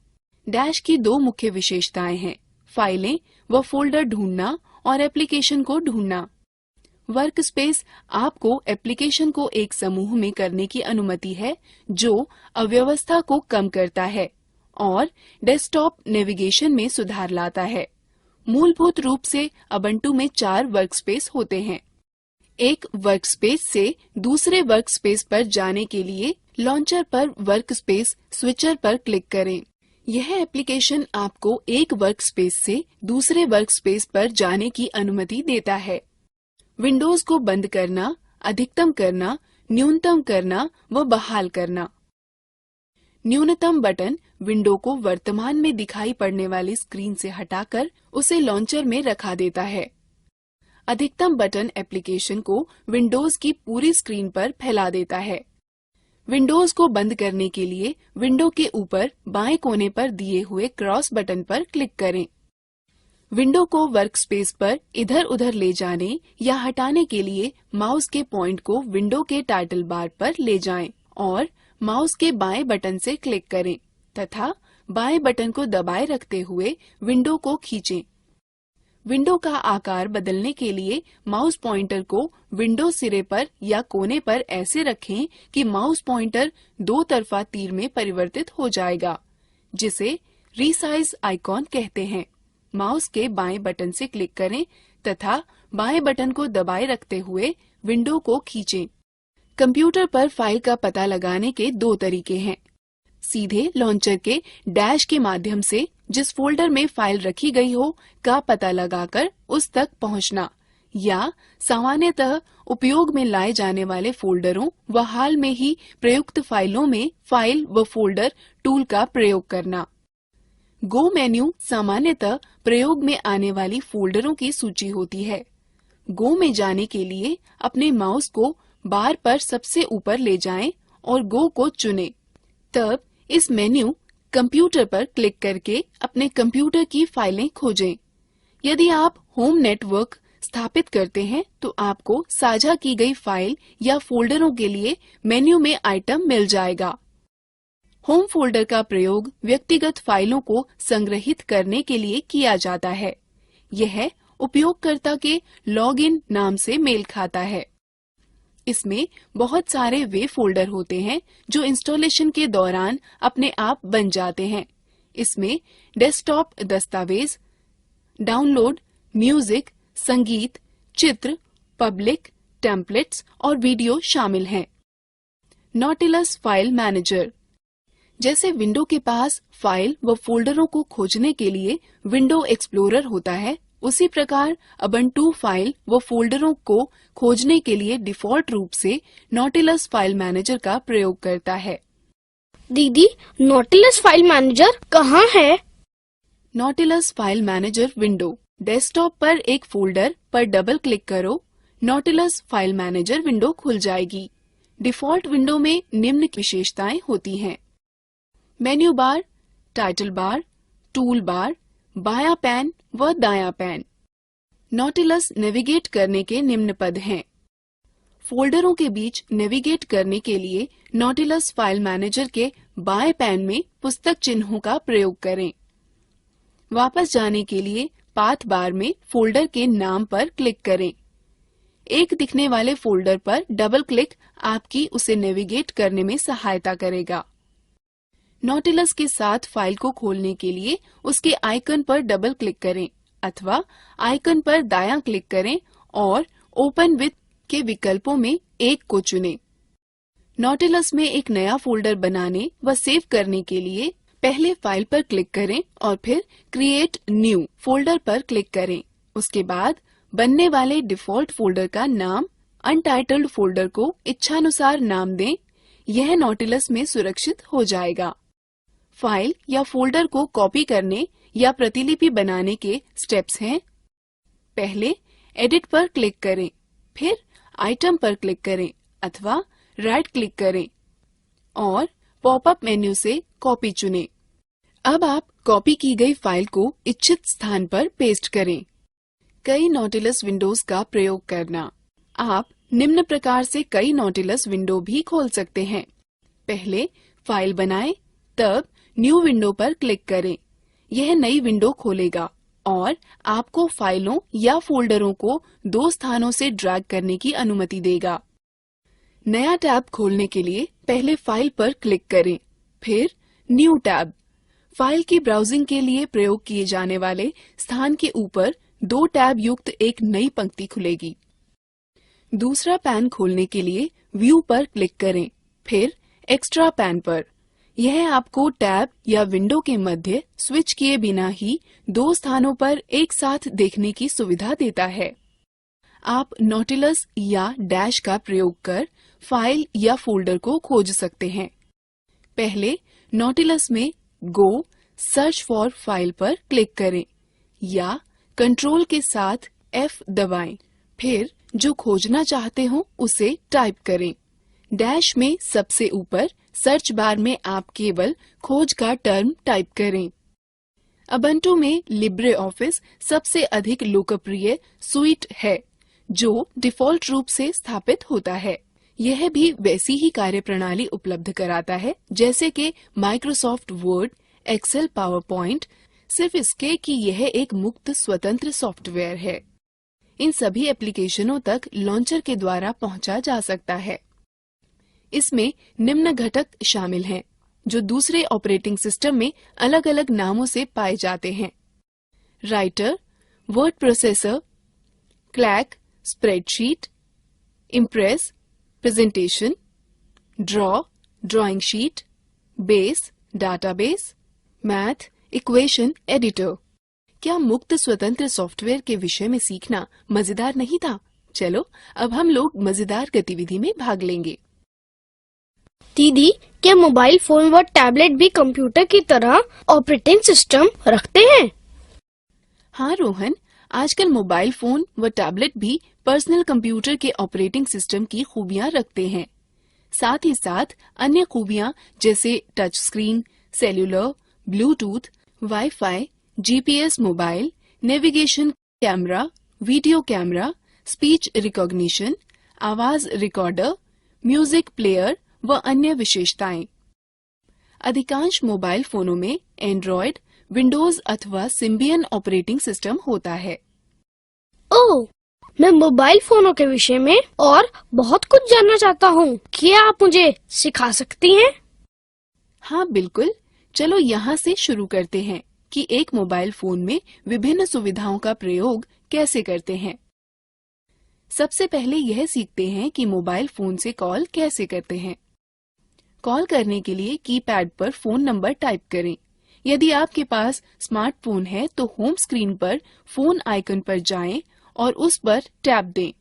डैश की दो मुख्य विशेषताएं हैं, फाइलें व फोल्डर ढूंढना और एप्लीकेशन को ढूंढना। वर्कस्पेस आपको एप्लीकेशन को एक समूह में करने की अनुमति है जो अव्यवस्था को कम करता है और डेस्कटॉप नेविगेशन में सुधार लाता है। मूलभूत रूप से उबुंटू में 4 वर्कस्पेस होते हैं। एक वर्कस्पेस से दूसरे वर्कस्पेस पर जाने के लिए लॉन्चर पर वर्कस्पेस स्विचर पर क्लिक करें। यह एप्लीकेशन आपको एक वर्कस्पेस से दूसरे वर्कस्पेस पर जाने की अनुमति देता है। विंडोज को बंद करना, अधिकतम करना, न्यूनतम करना व बहाल करना। न्यूनतम बटन विंडो को वर्तमान में दिखाई पड़ने वाली स्क्रीन से हटाकर उसे लॉन्चर में रखा देता है। अधिकतम बटन एप्लीकेशन को विंडोज की पूरी स्क्रीन पर फैला देता है। विंडोज को बंद करने के लिए विंडो के ऊपर बाएं कोने पर दिए हुए क्रॉस बटन पर क्लिक करें। विंडो को वर्कस्पेस पर इधर उधर ले जाने या हटाने के लिए माउस के पॉइंट को विंडो के टाइटल बार पर ले जाएं और माउस के बाएं बटन से क्लिक करें तथा बाएं बटन को दबाए रखते हुए विंडो को खींचें। विंडो का आकार बदलने के लिए माउस पॉइंटर को विंडो सिरे पर या कोने पर ऐसे रखें कि माउस पॉइंटर दो तरफा तीर में परिवर्तित हो जाएगा, जिसे रीसाइज आइकॉन कहते हैं। माउस के बाएं बटन से क्लिक करें तथा बाएं बटन को दबाए रखते हुए विंडो को खींचें। कंप्यूटर पर फाइल का पता लगाने के दो तरीके हैं। सीधे लॉन्चर के डैश के माध्यम से जिस फोल्डर में फाइल रखी गई हो का पता लगाकर उस तक पहुंचना, या सामान्यतः उपयोग में लाए जाने वाले फोल्डरों व हाल में ही प्रयुक्त फाइलों में फाइल व फोल्डर टूल का प्रयोग करना। गो मेन्यू सामान्यतः प्रयोग में आने वाली फोल्डरों की सूची होती है। गो में जाने के लिए अपने माउस को बार पर सबसे ऊपर ले जाएं और गो को चुनें। तब इस मेन्यू कंप्यूटर पर क्लिक करके अपने कंप्यूटर की फाइलें खोजें। यदि आप होम नेटवर्क स्थापित करते हैं तो आपको साझा की गई फाइल या फोल्डरों के लिए मेन्यू में आइटम मिल जाएगा। होम फोल्डर का प्रयोग व्यक्तिगत फाइलों को संग्रहित करने के लिए किया जाता है। यह उपयोगकर्ता के लॉगिन नाम से मेल खाता है। इसमें बहुत सारे वे फोल्डर होते हैं जो इंस्टॉलेशन के दौरान अपने आप बन जाते हैं। इसमें डेस्कटॉप दस्तावेज, डाउनलोड, म्यूजिक, संगीत, चित्र, पब्लिक, टेम्पलेट्स और वीडियो शामिल हैं। Nautilus file manager. जैसे विंडो के पास फाइल व फोल्डरों को खोजने के लिए विंडो एक्सप्लोरर होता है, उसी प्रकार उबुंटू फाइल व फोल्डरों को खोजने के लिए डिफॉल्ट रूप से नॉटिलस फाइल मैनेजर का प्रयोग करता है। दीदी, नॉटिलस फाइल मैनेजर कहाँ है? Nautilus file manager window desktop पर एक फोल्डर पर डबल क्लिक करो, नॉटिलस फाइल मैनेजर विंडो खुल जाएगी। डिफॉल्ट विंडो में निम्न विशेषताएं होती हैं: menu bar, title bar, tool bar, बायां पैन व दायां पैन। नॉटिलस नेविगेट करने के निम्न पद हैं। फोल्डरों के बीच नेविगेट करने के लिए नॉटिलस फाइल मैनेजर के बाएं पैन में पुस्तक चिन्हों का प्रयोग करें। वापस जाने के लिए पाथ बार में फोल्डर के नाम पर क्लिक करें। एक दिखने वाले फोल्डर पर डबल क्लिक आपकी उसे नेविगेट करने में सहायता करेगा। नॉटिलस के साथ फाइल को खोलने के लिए उसके आइकन पर डबल क्लिक करें अथवा आइकन पर दायां क्लिक करें और ओपन विथ के विकल्पों में एक को चुनें। नॉटिलस में एक नया फोल्डर बनाने व सेव करने के लिए पहले फाइल पर क्लिक करें और फिर क्रिएट न्यू फोल्डर पर क्लिक करें। उसके बाद बनने वाले डिफॉल्ट फोल्डर का नाम अनटाइटल्ड फोल्डर को इच्छानुसार नाम दें। यह नॉटिलस में सुरक्षित हो जाएगा। फाइल या फोल्डर को कॉपी करने या प्रतिलिपि बनाने के स्टेप्स हैं। पहले एडिट पर क्लिक करें, फिर आइटम पर क्लिक करें अथवा राइट क्लिक करें और पॉपअप मेन्यू से कॉपी चुनें। अब आप कॉपी की गई फाइल को इच्छित स्थान पर पेस्ट करें। कई नॉटिलस विंडोज का प्रयोग करना। आप निम्न प्रकार से कई नॉटिलस विंडो भी खोल सकते हैं। पहले फाइल बनाएं, तब न्यू विंडो पर क्लिक करें। यह नई विंडो खोलेगा और आपको फाइलों या फोल्डरों को दो स्थानों से ड्रैग करने की अनुमति देगा। नया टैब खोलने के लिए पहले फाइल पर क्लिक करें, फिर न्यू टैब। फाइल की ब्राउजिंग के लिए प्रयोग किए जाने वाले स्थान के ऊपर दो टैब युक्त एक नई पंक्ति खुलेगी। दूसरा पैन खोलने के लिए व्यू पर क्लिक करें, फिर एक्स्ट्रा पैन पर। यह आपको टैब या विंडो के मध्य स्विच किए बिना ही दो स्थानों पर एक साथ देखने की सुविधा देता है। आप नॉटिलस या डैश का प्रयोग कर फाइल या फोल्डर को खोज सकते हैं। पहले नॉटिलस में गो सर्च फॉर फाइल पर क्लिक करें या कंट्रोल के साथ F दबाएं। फिर जो खोजना चाहते हो उसे टाइप करें। डैश में सबसे ऊपर सर्च बार में आप केवल खोज का टर्म टाइप करें। उबुंटू में लिब्रे ऑफिस सबसे अधिक लोकप्रिय सुइट है जो डिफॉल्ट रूप से स्थापित होता है। यह भी वैसी ही कार्यप्रणाली उपलब्ध कराता है जैसे कि Microsoft Word, Excel, PowerPoint, सिर्फ इसके कि यह एक मुक्त स्वतंत्र सॉफ्टवेयर है। इन सभी एप्लीकेशनों तक लॉन्चर के द्वारा पहुंचा जा सकता है। इसमें निम्न घटक शामिल हैं जो दूसरे ऑपरेटिंग सिस्टम में अलग अलग नामों से पाए जाते हैं: writer, word processor, clack, spreadsheet, impress, presentation, draw, drawing sheet, base, database, math, equation editor. क्या मुक्त स्वतंत्र सॉफ्टवेयर के विषय में सीखना मजेदार नहीं था? चलो अब हम लोग मजेदार गतिविधि में भाग लेंगे। दीदी, क्या मोबाइल फोन व टैबलेट भी कंप्यूटर की तरह ऑपरेटिंग सिस्टम रखते हैं? हाँ रोहन, आजकल मोबाइल फोन व टैबलेट भी पर्सनल कंप्यूटर के ऑपरेटिंग सिस्टम की खूबियाँ रखते हैं। साथ ही साथ अन्य खूबियाँ जैसे touch screen, cellular, Bluetooth, wifi, GPS mobile, navigation camera, video camera, speech recognition, आवाज रिकॉर्डर, म्यूजिक प्लेयर व अन्य विशेषताएं। अधिकांश मोबाइल फोनों में एंड्रॉयड, विंडोज अथवा सिम्बियन ऑपरेटिंग सिस्टम होता है। ओह, मैं मोबाइल फोनों के विषय में और बहुत कुछ जानना चाहता हूँ। क्या आप मुझे सिखा सकती हैं? हाँ बिल्कुल, चलो यहाँ से शुरू करते हैं कि एक मोबाइल फोन में विभिन्न सुविधाओं का प्रयोग कैसे करते हैं। सबसे पहले यह सीखते हैं कि मोबाइल फोन से कॉल कैसे करते हैं। कॉल करने के लिए कीपैड पर फोन नंबर टाइप करें। यदि आपके पास स्मार्टफोन है तो होम स्क्रीन पर फोन आइकन पर जाएं और उस पर टैप दें।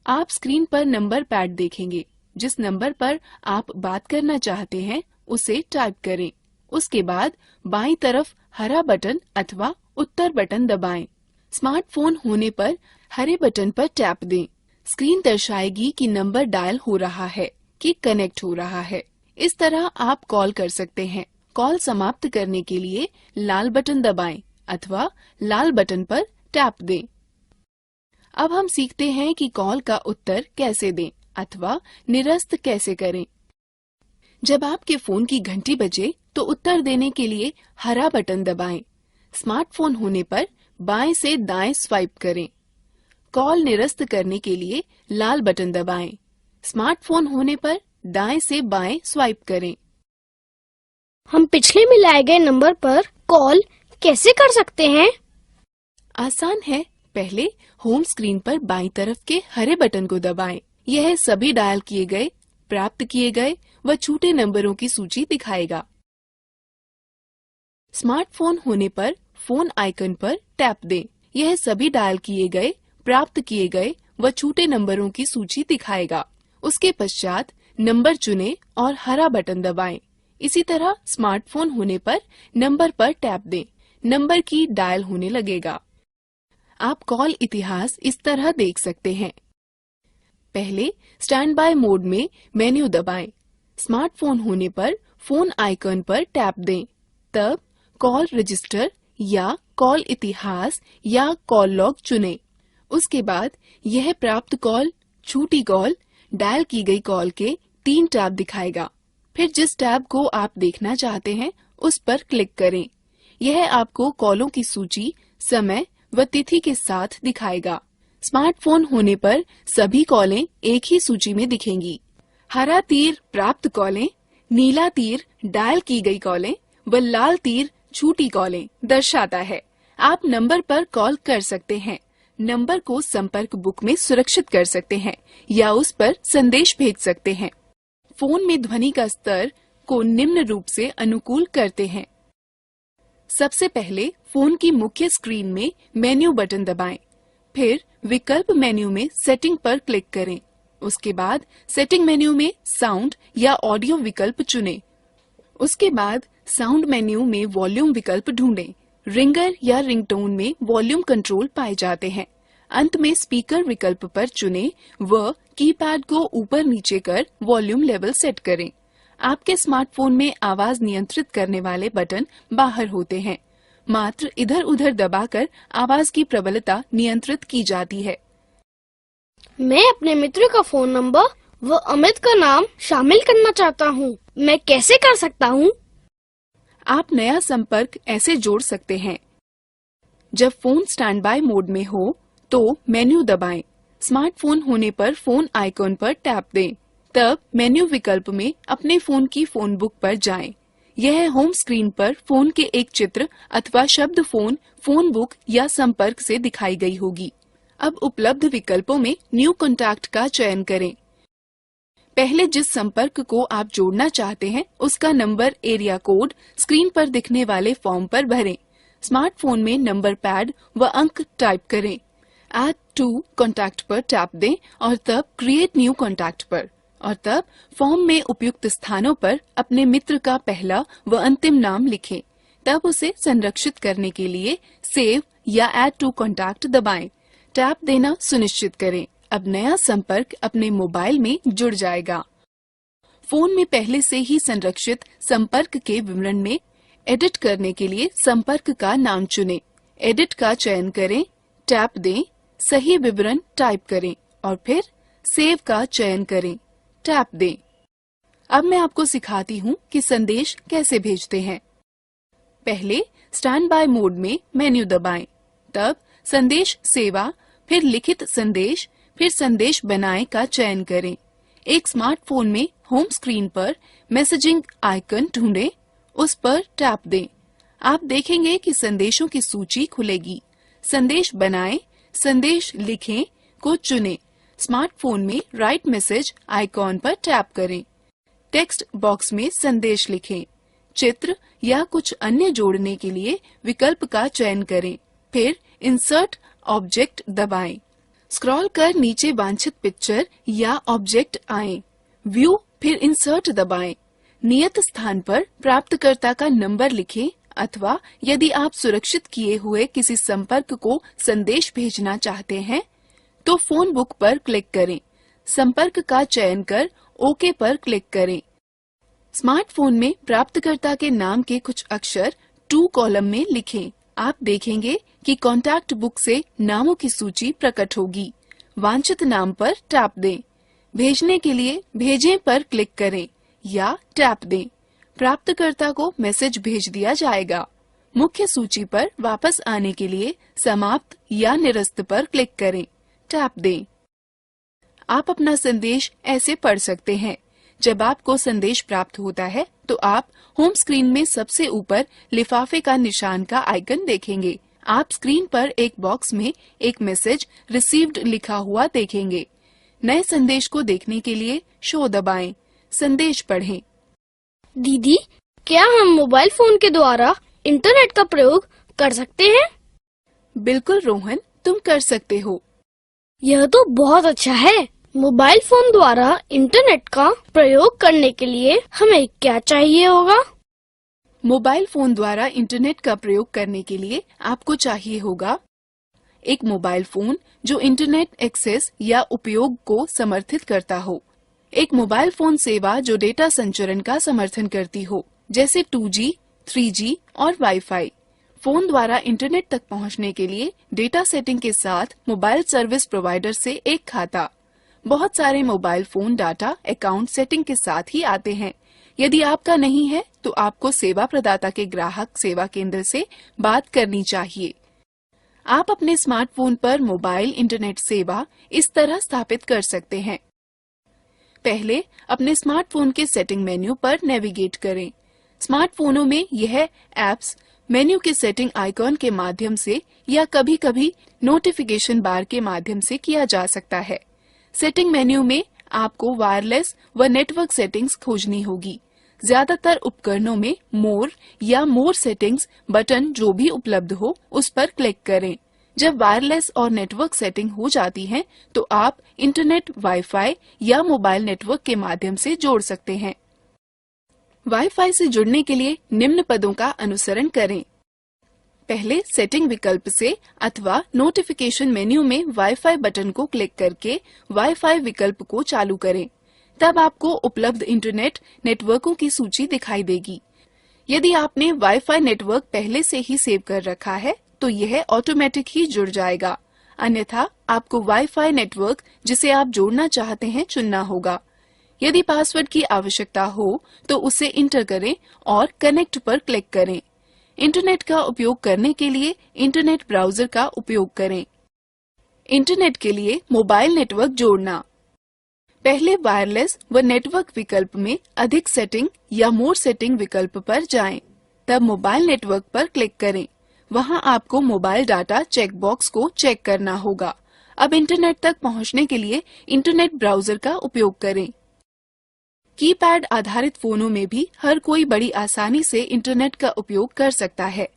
आप स्क्रीन पर नंबर पैड देखेंगे। जिस नंबर पर आप बात करना चाहते हैं उसे टाइप करें। उसके बाद बाईं तरफ हरा बटन अथवा उत्तर बटन दबाएं। स्मार्टफोन होने पर हरे बटन पर टैप दें। स्क्रीन दर्शाएगी कि नंबर डायल हो रहा है कि कनेक्ट हो रहा है। इस तरह आप कॉल कर सकते हैं। कॉल समाप्त करने के लिए लाल बटन दबाएं अथवा लाल बटन पर टैप दें। अब हम सीखते हैं कि कॉल का उत्तर कैसे दें अथवा निरस्त कैसे करें। जब आपके फोन की घंटी बजे तो उत्तर देने के लिए हरा बटन दबाएं। स्मार्टफोन होने पर बाएं से दाएं स्वाइप करें। कॉल निरस्त करने के लिए लाल बटन दबाएं। स्मार्टफोन होने पर दाएं से बाएं स्वाइप करें। हम पिछले मिलाए गए नंबर पर कॉल कैसे कर सकते हैं? आसान है। पहले होम स्क्रीन पर बाईं तरफ के हरे बटन को दबाएं। यह सभी डायल किए गए, प्राप्त किए गए व छूटे नंबरों की सूची दिखाएगा। स्मार्टफोन होने पर फोन आइकन पर टैप दें। यह सभी डायल किए गए, प्राप्त किए गए व छूटे नंबरों की सूची दिखाएगा। उसके पश्चात नंबर चुनें और हरा बटन दबाएं। इसी तरह स्मार्टफोन होने पर नंबर पर टैप दें। नंबर की डायल होने लगेगा। आप कॉल इतिहास इस तरह देख सकते हैं। पहले स्टैंड बाय मोड में मेन्यू दबाएं। स्मार्टफोन होने पर फोन आइकन पर टैप दें। तब कॉल रजिस्टर या कॉल इतिहास या कॉल लॉग चुनें। उसके बाद यह प्राप्त कॉल, छूटी कॉल, डायल की गई कॉल के 3 टैब दिखाएगा। फिर जिस टैब को आप देखना चाहते हैं उस पर क्लिक करें। यह आपको कॉलों की सूची, समय व तिथि के साथ दिखाएगा। स्मार्टफोन होने पर सभी कॉलें एक ही सूची में दिखेंगी। हरा तीर प्राप्त कॉलें, नीला तीर डायल की गई कॉलें व लाल तीर छूटी कॉलें दर्शाता है। आप नंबर पर कॉल कर सकते हैं। नंबर को संपर्क बुक में सुरक्षित कर सकते हैं या उस पर संदेश भेज सकते हैं। फोन में ध्वनि का स्तर को निम्न रूप से अनुकूल करते हैं। सबसे पहले फोन की मुख्य स्क्रीन में मेन्यू बटन दबाएं, फिर विकल्प मेन्यू में सेटिंग पर क्लिक करें। उसके बाद सेटिंग मेन्यू में साउंड या ऑडियो विकल्प चुनें। उसके बाद साउंड मेन्यू में वॉल्यूम विकल्प ढूंढें। रिंगर या रिंगटोन में वॉल्यूम कंट्रोल पाए जाते हैं। अंत में स्पीकर विकल्प पर चुनें व कीपैड को ऊपर नीचे कर वॉल्यूम लेवल सेट करें। आपके स्मार्टफोन में आवाज नियंत्रित करने वाले बटन बाहर होते हैं। मात्र इधर उधर दबाकर आवाज की प्रबलता नियंत्रित की जाती है। मैं अपने मित्र का फोन नंबर व अमित का नाम शामिल करना चाहता हूँ। मैं कैसे कर सकता हूँ? आप नया संपर्क ऐसे जोड़ सकते हैं। जब फोन स्टैंड बाय मोड में हो तो मेन्यू दबाएं। स्मार्टफोन होने पर फोन आइकॉन पर टैप दें। तब मेन्यू विकल्प में अपने फोन की फोन बुक पर जाएं। यह होम स्क्रीन पर फोन के एक चित्र अथवा शब्द फोन बुक या संपर्क से दिखाई गई होगी। अब उपलब्ध विकल्पों में न्यू कॉन्टैक्ट का चयन करें। पहले जिस संपर्क को आप जोड़ना चाहते हैं उसका नंबर एरिया कोड स्क्रीन पर दिखने वाले फॉर्म पर भरें। स्मार्टफोन में नंबर पैड व अंक टाइप करें। ऐड टू कॉन्टैक्ट पर टैप दें और तब क्रिएट न्यू कॉन्टैक्ट पर, और तब फॉर्म में उपयुक्त स्थानों पर अपने मित्र का पहला व अंतिम नाम लिखें। तब उसे संरक्षित करने के लिए सेव या ऐड टू कॉन्टैक्ट दबाएं। टैप देना सुनिश्चित करें। अब नया संपर्क अपने मोबाइल में जुड़ जाएगा। फोन में पहले से ही संरक्षित संपर्क के विवरण में एडिट करने के लिए संपर्क का नाम चुनें। एडिट का चयन करें, टैप दें, सही विवरण टाइप करें और फिर सेव का चयन करें, टैप दें। अब मैं आपको सिखाती हूँ कि संदेश कैसे भेजते हैं। पहले स्टैंड बाय मोड में मेन्यू दबाएं, तब संदेश सेवा, फिर लिखित संदेश, फिर संदेश बनाएं का चयन करें। एक स्मार्टफोन में होम स्क्रीन पर मैसेजिंग आइकन ढूंढें, उस पर टैप दें। आप देखेंगे कि संदेशों की सूची खुलेगी। संदेश बनाएं, संदेश लिखें को चुनें। स्मार्टफोन में राइट मैसेज आइकॉन पर टैप करें। टेक्स्ट बॉक्स में संदेश लिखें। चित्र या कुछ अन्य जोड़ने के लिए विकल्प का चयन करें। फिर इंसर्ट ऑब्जेक्ट दबाएं। स्क्रॉल कर नीचे वांछित पिक्चर या ऑब्जेक्ट आए। व्यू फिर इंसर्ट दबाएं। नियत स्थान पर प्राप्तकर्ता का नंबर लिखें अथवा यदि आप सुरक्षित किए हुए किसी संपर्क को संदेश भेजना चाहते हैं तो फोन बुक पर क्लिक करें। संपर्क का चयन कर ओके पर क्लिक करें। स्मार्टफोन में प्राप्तकर्ता के नाम के कुछ अक्षर टू कॉलम में लिखें। आप देखेंगे कि कॉन्टैक्ट बुक से नामों की सूची प्रकट होगी। वांछित नाम पर टैप दें। भेजने के लिए भेजें पर क्लिक करें या टैप दें। प्राप्तकर्ता को मैसेज भेज दिया जाएगा। मुख्य सूची पर वापस आने के लिए समाप्त या निरस्त पर क्लिक करें, टैप दें। आप अपना संदेश ऐसे पढ़ सकते हैं। जब आपको संदेश प्राप्त होता है तो आप होम स्क्रीन में सबसे ऊपर लिफाफे का निशान का आइकन देखेंगे। आप स्क्रीन पर एक बॉक्स में एक मैसेज रिसीव्ड लिखा हुआ देखेंगे। नए संदेश को देखने के लिए शो दबाएं। संदेश पढ़ें। दीदी, क्या हम मोबाइल फोन के द्वारा इंटरनेट का प्रयोग कर सकते हैं? बिल्कुल रोहन, तुम कर सकते हो। यह तो बहुत अच्छा है। मोबाइल फोन द्वारा इंटरनेट का प्रयोग करने के लिए हमें क्या चाहिए होगा? मोबाइल फोन द्वारा इंटरनेट का प्रयोग करने के लिए आपको चाहिए होगा एक मोबाइल फोन जो इंटरनेट एक्सेस या उपयोग को समर्थित करता हो, एक मोबाइल फोन सेवा जो डेटा संचरण का समर्थन करती हो, जैसे 2G, 3G और वाईफाई। फोन द्वारा इंटरनेट तक पहुंचने के लिए डेटा सेटिंग के साथ मोबाइल सर्विस प्रोवाइडर से एक खाता। बहुत सारे mobile phone data account setting के साथ ही आते हैं। यदि आपका नहीं है तो आपको सेवा प्रदाता के ग्राहक सेवा केंद्र से बात करनी चाहिए। आप अपने स्मार्टफोन पर मोबाइल इंटरनेट सेवा इस तरह स्थापित कर सकते हैं। पहले अपने स्मार्टफोन के सेटिंग मेन्यू पर नेविगेट करें। स्मार्टफोनों में यह ऐप्स मेन्यू के सेटिंग आइकॉन के माध्यम से या कभी-कभी नोटिफिकेशन बार के माध्यम से किया जा सकता है। सेटिंग मेन्यू में आपको वायरलेस व नेटवर्क सेटिंग्स खोजनी होगी। ज्यादातर उपकरणों में मोर या मोर सेटिंग्स बटन जो भी उपलब्ध हो उस पर क्लिक करें। जब वायरलेस और नेटवर्क सेटिंग हो जाती है तो आप इंटरनेट, वाईफाई या मोबाइल नेटवर्क के माध्यम से जोड़ सकते हैं। वाईफाई से जुड़ने के लिए निम्न पदों का अनुसरण करें। पहले सेटिंग विकल्प से अथवा नोटिफिकेशन मेन्यू में वाईफाई बटन को क्लिक करके वाईफाई विकल्प को चालू करें। तब आपको उपलब्ध इंटरनेट नेटवर्कों की सूची दिखाई देगी। यदि आपने वाईफाई नेटवर्क पहले से ही सेव कर रखा है तो यह ऑटोमेटिक ही जुड़ जाएगा। अन्यथा आपको वाईफाई नेटवर्क जिसे आप जोड़ना चाहते हैं चुनना होगा। यदि पासवर्ड की आवश्यकता हो तो उसे इंटर करें और कनेक्ट पर क्लिक करें। इंटरनेट का उपयोग करने के लिए इंटरनेट ब्राउजर का उपयोग करें। इंटरनेट के लिए मोबाइल नेटवर्क जोड़ना। पहले वायरलेस व नेटवर्क विकल्प में अधिक सेटिंग या मोर सेटिंग विकल्प पर जाएं। तब मोबाइल नेटवर्क पर क्लिक करें। वहां आपको मोबाइल डाटा चेक बॉक्स को चेक करना होगा। अब इंटरनेट तक पहुंचने के लिए इंटरनेट ब्राउजर का उपयोग करें। कीपैड आधारित फोनों में भी हर कोई बड़ी आसानी से इंटरनेट का उपयोग कर सकता है।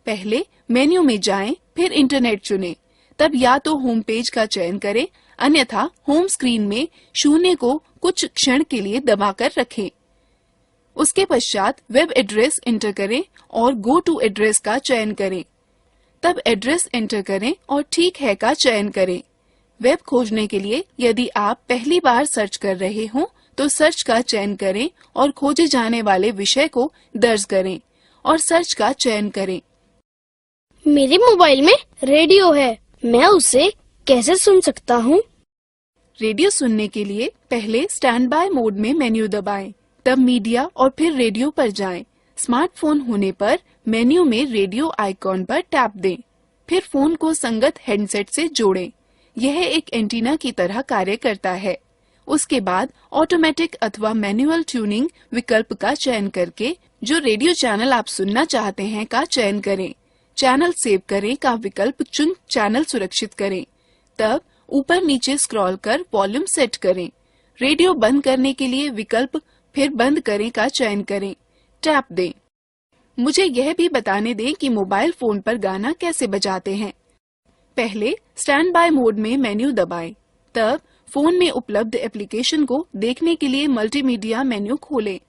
पहले मेन्यू में जाएं, फिर इंटरनेट चुनें। तब या तो होम पेज का चयन करें, अन्यथा होम स्क्रीन में शून्य को कुछ क्षण के लिए दबाकर रखें। उसके पश्चात वेब एड्रेस एंटर करें और गो टू एड्रेस का चयन करें। तब एड्रेस एंटर करें और ठीक है का चयन करें। वेब खोजने के लिए यदि आप पहली बार सर्च कर रहे हों तो सर्च का चयन करें और खोजे जाने वाले विषय को दर्ज करें और सर्च का चयन करें। मेरे मोबाइल में रेडियो है, मैं उसे कैसे सुन सकता हूँ? रेडियो सुनने के लिए पहले स्टैंड बाय मोड में मेन्यू दबाएं, तब मीडिया और फिर रेडियो पर जाएं। स्मार्टफोन होने पर मेन्यू में रेडियो आइकॉन पर टैप दें, फिर फोन को संगत हेडसेट से जोड़ें। यह एक एंटीना की तरह कार्य करता है। उसके बाद ऑटोमेटिक अथवा मैनुअल ट्यूनिंग विकल्प का चयन करके जो रेडियो चैनल आप सुनना चाहते हैं का चयन करें। चैनल सेव करें का विकल्प चुन चैनल सुरक्षित करें। तब ऊपर नीचे स्क्रॉल कर वॉल्यूम सेट करें। रेडियो बंद करने के लिए विकल्प फिर बंद करें का चयन करें। टैप दें। मुझे यह भी बताने दें कि मोबाइल फोन पर गाना कैसे बजाते हैं। पहले स्टैंड बाय मोड में मेन्यू दबाएं, तब फोन में उपलब्ध एप्लीकेशन को देखने के लिए मल्टीमीडिया मेन्यू खोलें।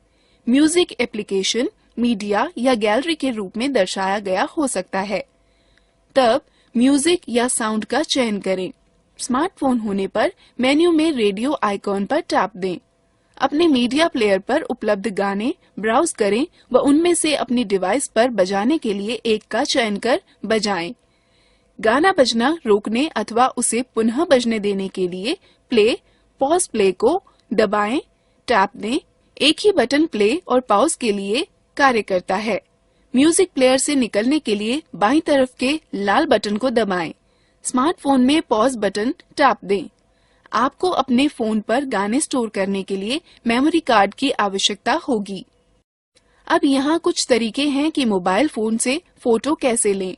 म्यूजिक एप्लीकेशन मीडिया या गैलरी के रूप में दर्शाया गया हो सकता है। तब म्यूजिक या साउंड का चयन करें। स्मार्टफोन होने पर मेन्यू में रेडियो आइकॉन पर टैप दें। अपने मीडिया प्लेयर पर उपलब्ध गाने ब्राउज करें व उनमें से अपनी डिवाइस पर बजाने के लिए एक का चयन कर बजाएं। गाना बजना रोकने अथवा उसे पुनः बजने देने के लिए प्ले, पॉज प्ले को दबाएं, टैप दें। एक ही बटन प्ले और पॉज के लिए कार्य करता है। म्यूजिक प्लेयर से निकलने के लिए बाईं तरफ के लाल बटन को दबाएं। स्मार्टफोन में पॉज बटन टैप दें। आपको अपने फोन पर गाने स्टोर करने के लिए मेमोरी कार्ड की आवश्यकता होगी। अब यहाँ कुछ तरीके हैं कि मोबाइल फोन से फोटो कैसे लें।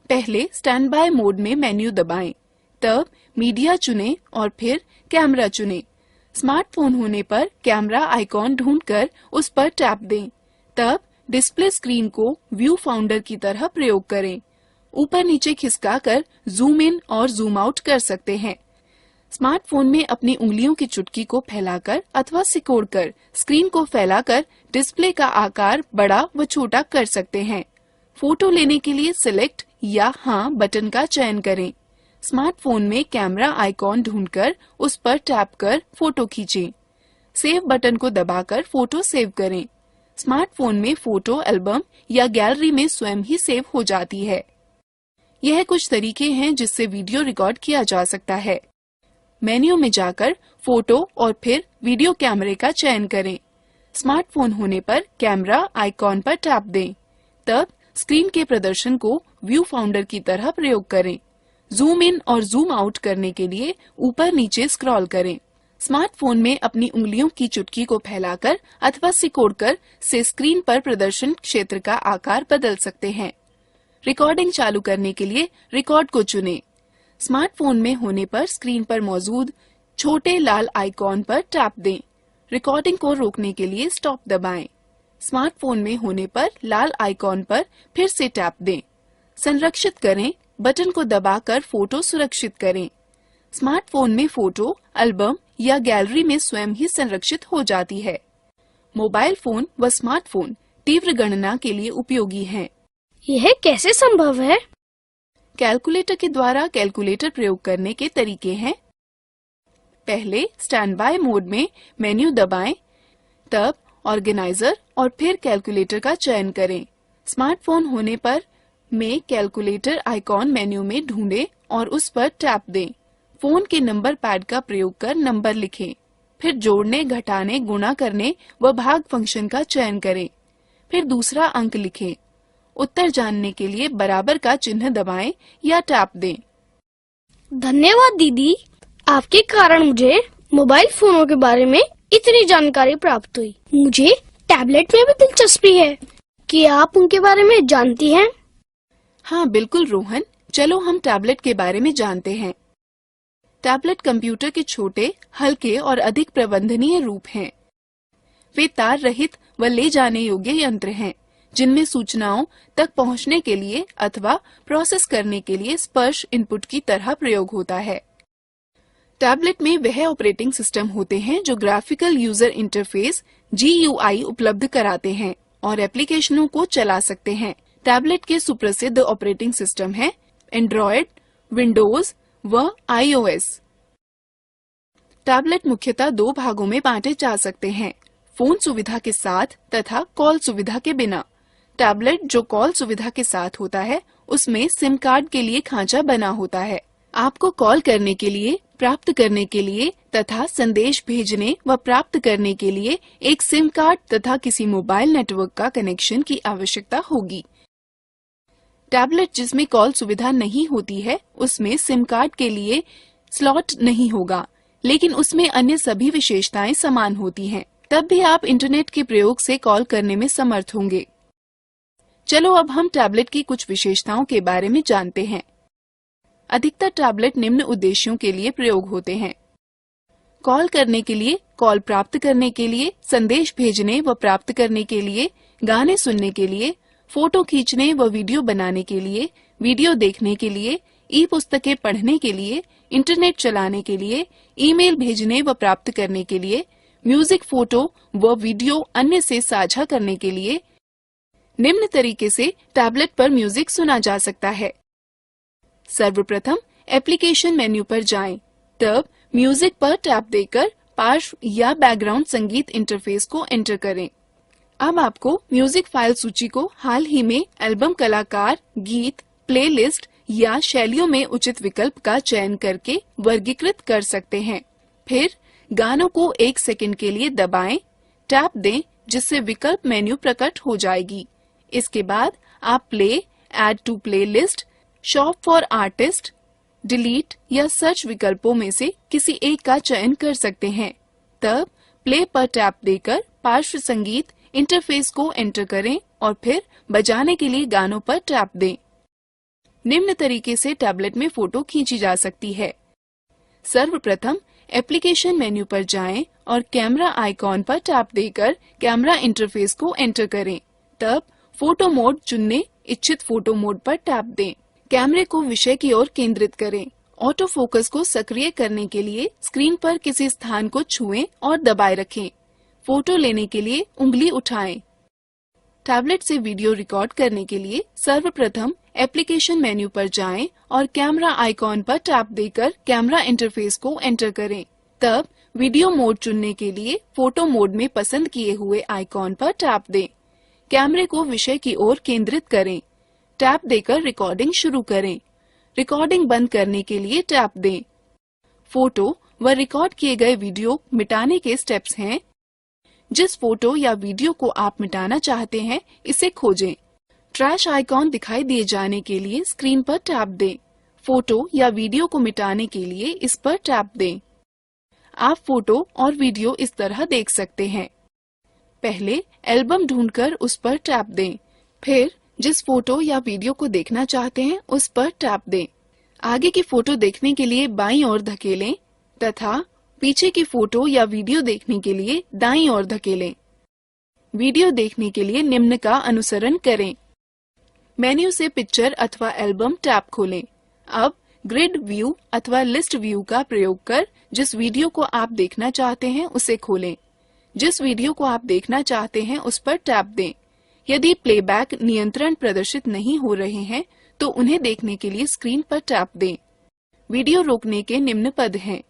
पहले स्टैंड बाय मोड में मेन्यू दबाएं, तब मीडिया चुनें और फिर कैमरा चुनें। स्मार्टफोन होने पर कैमरा आइकॉन ढूंढकर उस पर टैप दें, तब डिस्प्ले स्क्रीन को व्यू फाउंडर की तरह प्रयोग करें। ऊपर नीचे खिसकाकर जूम इन और जूम आउट कर सकते हैं। स्मार्टफोन में अपनी उंगलियों की चुटकी को फैलाकर अथवा सिकोड़कर स्क्रीन को फैलाकर डिस्प्ले का आकार बड़ा व छोटा कर सकते हैं। फोटो लेने के लिए सिलेक्ट या हाँ बटन का चयन करें। स्मार्टफोन में कैमरा आइकॉन ढूंढकर उस पर टैप कर फोटो खींचें। सेव बटन को दबाकर फोटो सेव करें। स्मार्टफोन में फोटो एल्बम या गैलरी में स्वयं ही सेव हो जाती है। यह कुछ तरीके हैं जिससे वीडियो रिकॉर्ड किया जा सकता है। मेन्यू में जाकर फोटो और फिर वीडियो कैमरे का चयन करें। स्मार्टफोन होने पर कैमरा आइकॉन पर टैप दें, तब स्क्रीन के प्रदर्शन को व्यू फाउंडर की तरह प्रयोग करें। जूम इन और जूम आउट करने के लिए ऊपर नीचे स्क्रॉल करें। स्मार्टफोन में अपनी उंगलियों की चुटकी को फैलाकर अथवा सिकोड़कर से स्क्रीन पर प्रदर्शन क्षेत्र का आकार बदल सकते हैं। रिकॉर्डिंग चालू करने के लिए रिकॉर्ड को चुनें। स्मार्टफोन में होने पर स्क्रीन पर मौजूद छोटे लाल आइकॉन पर टैप दें। रिकॉर्डिंग को रोकने के लिए स्टॉप दबाएं। स्मार्टफोन में होने पर लाल आइकॉन पर फिर से टैप दें। संरक्षित करें बटन को दबाकर फोटो सुरक्षित करें। स्मार्टफोन में फोटो एल्बम या गैलरी में स्वयं ही संरक्षित हो जाती है। मोबाइल फोन व स्मार्टफोन तीव्र गणना के लिए उपयोगी हैं। यह कैसे संभव है? कैलकुलेटर के द्वारा कैलकुलेटर प्रयोग करने के तरीके हैं। पहले स्टैंड बाय मोड में मेन्यू दबाएं, तब ऑर्गेनाइजर और फिर कैलकुलेटर का चयन करें। स्मार्टफोन होने पर में कैलकुलेटर आइकॉन मेन्यू में ढूंढें और उस पर टैप दें। फोन के नंबर पैड का प्रयोग कर नंबर लिखें। फिर जोड़ने, घटाने, गुणा करने व भाग फंक्शन का चयन करें। फिर दूसरा अंक लिखें। उत्तर जानने के लिए बराबर का चिन्ह दबाएं या टैप दें। धन्यवाद दीदी, आपके कारण मुझे मोबाइल फोनों के बारे में इतनी जानकारी प्राप्त हुई। मुझे टैबलेट में भी दिलचस्पी है। क्या आप उनके बारे में जानती हैं? हाँ बिल्कुल रोहन, चलो हम टैबलेट के बारे में जानते हैं। टैबलेट कंप्यूटर के छोटे, हल्के और अधिक प्रबंधनीय रूप हैं। वे तार रहित व ले जाने योग्य यंत्र हैं, जिनमें सूचनाओं तक पहुंचने के लिए अथवा प्रोसेस करने के लिए स्पर्श इनपुट की तरह प्रयोग होता है। टैबलेट में वह ऑपरेटिंग सिस्टम होते हैं जो ग्राफिकल यूजर इंटरफेस GUI उपलब्ध कराते हैं और एप्लीकेशनों को चला सकते हैं। टैबलेट के सुप्रसिद्ध ऑपरेटिंग सिस्टम हैं एंड्रॉयड, विंडोज व iOS। टैबलेट मुख्यतः दो भागों में बांटे जा सकते हैं, फोन सुविधा के साथ तथा कॉल सुविधा के बिना। टैबलेट जो कॉल सुविधा के साथ होता है, उसमें सिम कार्ड के लिए खांचा बना होता है। आपको कॉल करने के लिए, प्राप्त करने के लिए तथा संदेश भेजने व प्राप्त करने के लिए एक सिम कार्ड तथा किसी मोबाइल नेटवर्क का कनेक्शन की आवश्यकता होगी। टैबलेट जिसमें कॉल सुविधा नहीं होती है, उसमें सिम कार्ड के लिए स्लॉट नहीं होगा, लेकिन उसमें अन्य सभी विशेषताएं समान होती हैं। तब भी आप इंटरनेट के प्रयोग से कॉल करने में समर्थ होंगे। चलो अब हम टैबलेट की कुछ विशेषताओं के बारे में जानते हैं। अधिकतर टैबलेट निम्न उद्देश्यों के लिए प्रयोग होते हैं: कॉल करने के लिए, कॉल प्राप्त करने के लिए, संदेश भेजने व प्राप्त करने के लिए, गाने सुनने के लिए, फोटो खींचने व वीडियो बनाने के लिए, वीडियो देखने के लिए, ई पुस्तकें पढ़ने के लिए, इंटरनेट चलाने के लिए, ईमेल भेजने व प्राप्त करने के लिए, म्यूजिक, फोटो व वीडियो अन्य से साझा करने के लिए। निम्न तरीके से टैबलेट पर म्यूजिक सुना जा सकता है। सर्वप्रथम एप्लीकेशन मेन्यू पर जाएं, तब म्यूजिक पर टैप देकर पार्श्व या बैकग्राउंड संगीत इंटरफेस को एंटर करें। अब आपको म्यूजिक फाइल सूची को हाल ही में एल्बम, कलाकार, गीत, प्लेलिस्ट या शैलियों में उचित विकल्प का चयन करके वर्गीकृत कर सकते हैं। फिर गानों को 1 सेकंड के लिए दबाएं, टैप दें, जिससे विकल्प मेन्यू प्रकट हो जाएगी। इसके बाद आप play, add to playlist, shop for artist, delete या सर्च विकल्पों में से किसी एक का चयन कर सकते हैं। तब प्ले पर टैप देकर पार्श्व संगीत इंटरफेस को एंटर करें और फिर बजाने के लिए गानों पर टैप दें। निम्न तरीके से टैबलेट में फोटो खींची जा सकती है। सर्वप्रथम एप्लीकेशन मेन्यू पर जाएं और कैमरा आइकॉन पर टैप देकर कैमरा इंटरफेस को एंटर करें। तब फोटो मोड चुनने, इच्छित फोटो मोड पर टैप दें। कैमरे को विषय की ओर केंद्रित करें। ऑटो फोकस को सक्रिय करने के लिए स्क्रीन पर किसी स्थान को छुएं और दबाए रखें। फोटो लेने के लिए उंगली उठाएं। टैबलेट से वीडियो रिकॉर्ड करने के लिए सर्वप्रथम एप्लीकेशन मेन्यू पर जाएं और कैमरा आइकॉन पर टैप देकर कैमरा इंटरफेस को एंटर करें। तब वीडियो मोड चुनने के लिए फोटो मोड में पसंद किए हुए आइकॉन पर टैप दें। कैमरे को विषय की ओर केंद्रित करें। टैप देकर रिकॉर्डिंग शुरू करें। रिकॉर्डिंग बंद करने के लिए टैप दें। फोटो व रिकॉर्ड किए गए वीडियो मिटाने के स्टेप्स हैं। जिस फोटो या वीडियो को आप मिटाना चाहते हैं, इसे खोजें। ट्रैश आइकॉन दिखाई दिए जाने के लिए स्क्रीन पर टैप दें। फोटो या वीडियो को मिटाने के लिए इस पर टैप दें। आप फोटो और वीडियो इस तरह देख सकते हैं। पहले एल्बम ढूंढकर उस पर टैप दें, फिर जिस फोटो या वीडियो को देखना चाहते हैं उस पर टैप दें। आगे की फोटो देखने के लिए बाईं ओर धकेलें तथा पीछे की फोटो या वीडियो देखने के लिए दाईं ओर धकेलें। वीडियो देखने के लिए निम्न का अनुसरण करें। मेन्यू से पिक्चर अथवा एल्बम टैब खोलें। अब ग्रिड व्यू अथवा लिस्ट व्यू का प्रयोग कर जिस वीडियो को आप देखना चाहते हैं उसे खोलें। जिस वीडियो को आप देखना चाहते हैं उस पर टैप दें। यदि प्लेबैक नियंत्रण प्रदर्शित नहीं हो रहे हैं तो उन्हें देखने के लिए स्क्रीन पर टैप दें। वीडियो रोकने के निम्न पद हैं।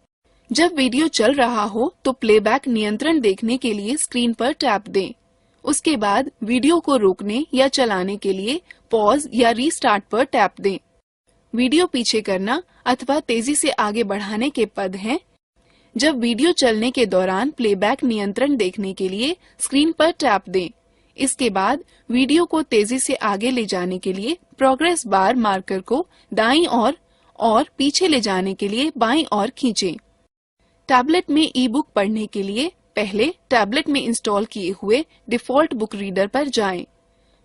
जब वीडियो चल रहा हो तो प्लेबैक नियंत्रण देखने के लिए स्क्रीन पर टैप दें। उसके बाद वीडियो को रोकने या चलाने के लिए पॉज या रीस्टार्ट पर टैप दें। वीडियो पीछे करना अथवा तेजी से आगे बढ़ाने के पद हैं। जब वीडियो चलने के दौरान प्लेबैक नियंत्रण देखने के लिए स्क्रीन पर टैप दें। इसके बाद वीडियो को तेजी से आगे ले जाने के लिए प्रोग्रेस बार मार्कर को दाईं ओर और पीछे ले जाने के लिए बाईं ओर खींचें। टैबलेट में ई बुक पढ़ने के लिए पहले टैबलेट में इंस्टॉल किए हुए डिफॉल्ट बुक रीडर पर जाएं।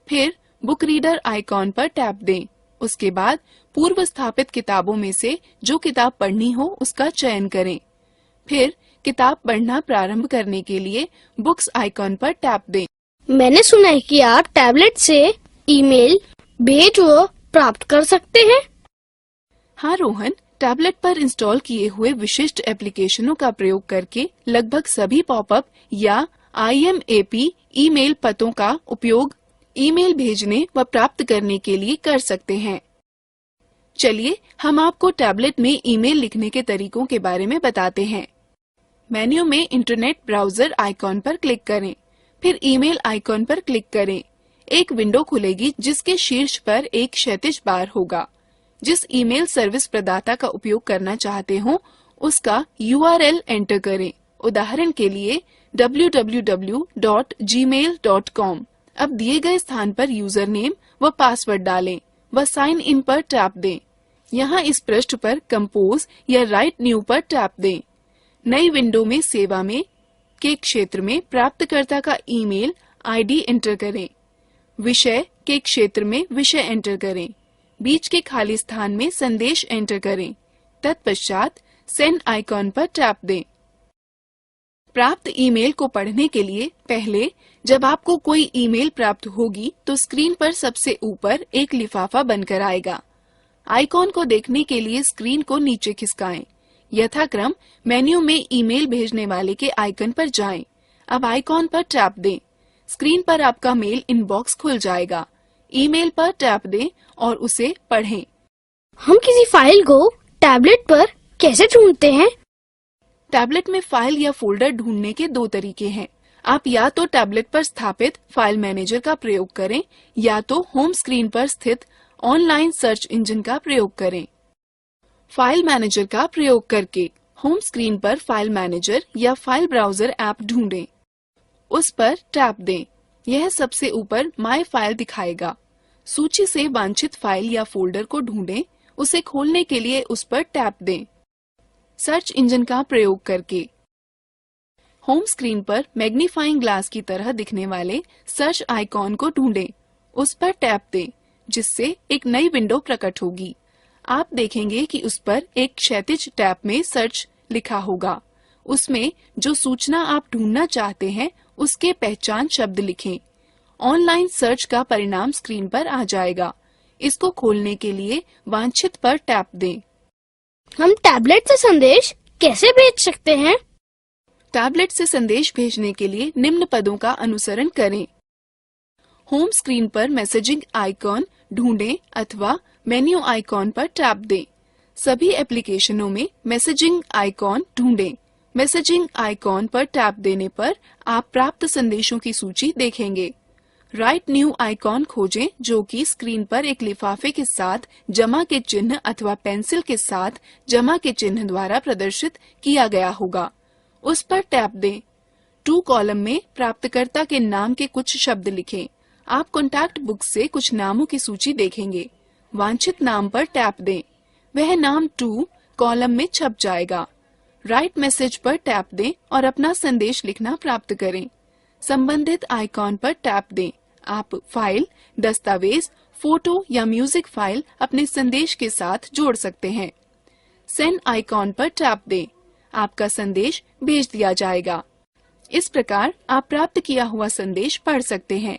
फिर बुक रीडर आइकॉन पर टैप दें। उसके बाद पूर्व स्थापित किताबों में से जो किताब पढ़नी हो उसका चयन करें। फिर किताब पढ़ना प्रारंभ करने के लिए बुक्स आइकॉन पर टैप दें। मैंने सुना है कि आप टैबलेट से ईमेल भेज व प्राप्त कर सकते हैं। हाँ रोहन, टैबलेट पर इंस्टॉल किए हुए विशिष्ट एप्लीकेशनों का प्रयोग करके लगभग सभी पॉपअप या IMAP ईमेल पतों का उपयोग ईमेल भेजने व प्राप्त करने के लिए कर सकते हैं। चलिए हम आपको टैबलेट में ईमेल लिखने के तरीकों के बारे में बताते हैं। मेन्यू में इंटरनेट ब्राउजर आइकॉन पर क्लिक करें, फिर ईमेल आइकॉन पर क्लिक करें। एक विंडो खुलेगी जिसके शीर्ष पर एक क्षैतिज बार होगा। जिस ईमेल सर्विस प्रदाता का उपयोग करना चाहते हो उसका URL एंटर करें। उदाहरण के लिए www.gmail.com। अब दिए गए स्थान पर यूजर नेम व पासवर्ड डालें व साइन इन पर टैप दें। यहाँ इस पृष्ठ पर कंपोज या राइट न्यू पर टैप दें। नई विंडो में सेवा में के क्षेत्र में प्राप्तकर्ता का ईमेल ID एंटर करें। विषय के क्षेत्र में विषय एंटर करें। बीच के खाली स्थान में संदेश एंटर करें। तत्पश्चात सेंड आइकॉन पर टैप दें। प्राप्त ईमेल को पढ़ने के लिए पहले जब आपको कोई ईमेल प्राप्त होगी तो स्क्रीन पर सबसे ऊपर एक लिफाफा बनकर आएगा। आइकॉन को देखने के लिए स्क्रीन को नीचे खिसकाएं। यथाक्रम मेन्यू में ईमेल भेजने वाले के आइकन पर जाएं। अब आइकॉन पर टैप दें। स्क्रीन पर आपका मेल इनबॉक्स खुल जाएगा। ईमेल पर टैप दें और उसे पढ़ें। हम किसी फाइल को टैबलेट पर कैसे ढूंढते हैं? टैबलेट में फाइल या फोल्डर ढूंढने के दो तरीके हैं। आप या तो टैबलेट पर स्थापित फाइल मैनेजर का प्रयोग करें या तो होम स्क्रीन पर स्थित ऑनलाइन सर्च इंजन का प्रयोग करें। फाइल मैनेजर का प्रयोग करके होम स्क्रीन पर फाइल मैनेजर या फाइल ब्राउजर ऐप ढूंढें। उस पर टैप दें। यह सबसे ऊपर माय फाइल दिखाएगा। सूची से वांछित फाइल या फोल्डर को ढूंढें। उसे खोलने के लिए उस पर टैप दें। सर्च इंजन का प्रयोग करके होम स्क्रीन पर मैग्नीफाइंग ग्लास की तरह दिखने वाले सर्च आइकॉन को ढूंढें। उस पर टैप दें जिससे एक नई विंडो प्रकट होगी। आप देखेंगे कि उस पर एक क्षैतिज टैब में सर्च लिखा होगा। उसमें जो सूचना आप ढूंढना चाहते हैं उसके पहचान शब्द लिखें। ऑनलाइन सर्च का परिणाम स्क्रीन पर आ जाएगा। इसको खोलने के लिए वांछित पर टैप दें। हम टैबलेट से संदेश कैसे भेज सकते हैं? टैबलेट से संदेश भेजने के लिए निम्न पदों का अनुसरण करें। होम स्क्रीन पर मैसेजिंग आइकॉन ढूंढें अथवा मेन्यू आइकॉन पर टैप दें। सभी एप्लीकेशनों में मैसेजिंग आइकॉन ढूंढें। मैसेजिंग आइकॉन पर टैप देने पर आप प्राप्त संदेशों की सूची देखेंगे। राइट न्यू आइकॉन खोजें जो कि स्क्रीन पर एक लिफाफे के साथ जमा के चिन्ह अथवा पेंसिल के साथ जमा के चिन्ह द्वारा प्रदर्शित किया गया होगा। उस पर टैप दें। टू कॉलम में प्राप्तकर्ता के नाम के कुछ शब्द लिखें। आप कॉन्टैक्ट बुक से कुछ नामों की सूची देखेंगे। वांछित नाम पर टैप दें। वह नाम टू कॉलम में छप जाएगा। राइट मैसेज पर टैप दें और अपना संदेश लिखना प्राप्त करें। संबंधित आइकॉन पर टैप दें। आप फाइल, दस्तावेज, फोटो या म्यूजिक फाइल अपने संदेश के साथ जोड़ सकते हैं। सेंड आइकॉन पर टैप दें। आपका संदेश भेज दिया जाएगा। इस प्रकार आप प्राप्त किया हुआ संदेश पढ़ सकते हैं।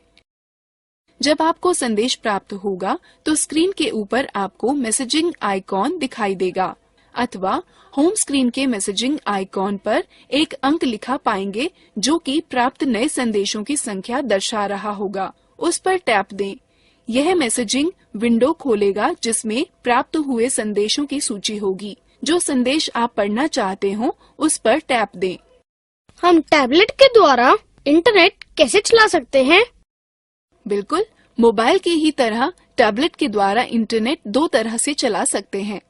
जब आपको संदेश प्राप्त होगा तो स्क्रीन के ऊपर आपको मैसेजिंग आइकॉन दिखाई देगा अथवा होम स्क्रीन के मैसेजिंग आइकॉन पर एक अंक लिखा पाएंगे जो कि प्राप्त नए संदेशों की संख्या दर्शा रहा होगा। उस पर टैप दें। यह मैसेजिंग विंडो खोलेगा जिसमें प्राप्त हुए संदेशों की सूची होगी। जो संदेश आप पढ़ना चाहते हो उस पर टैप दें। हम टैबलेट के द्वारा इंटरनेट कैसे चला सकते हैं? बिल्कुल, मोबाइल की ही तरह टैबलेट के द्वारा इंटरनेट दो तरह से चला सकते हैं।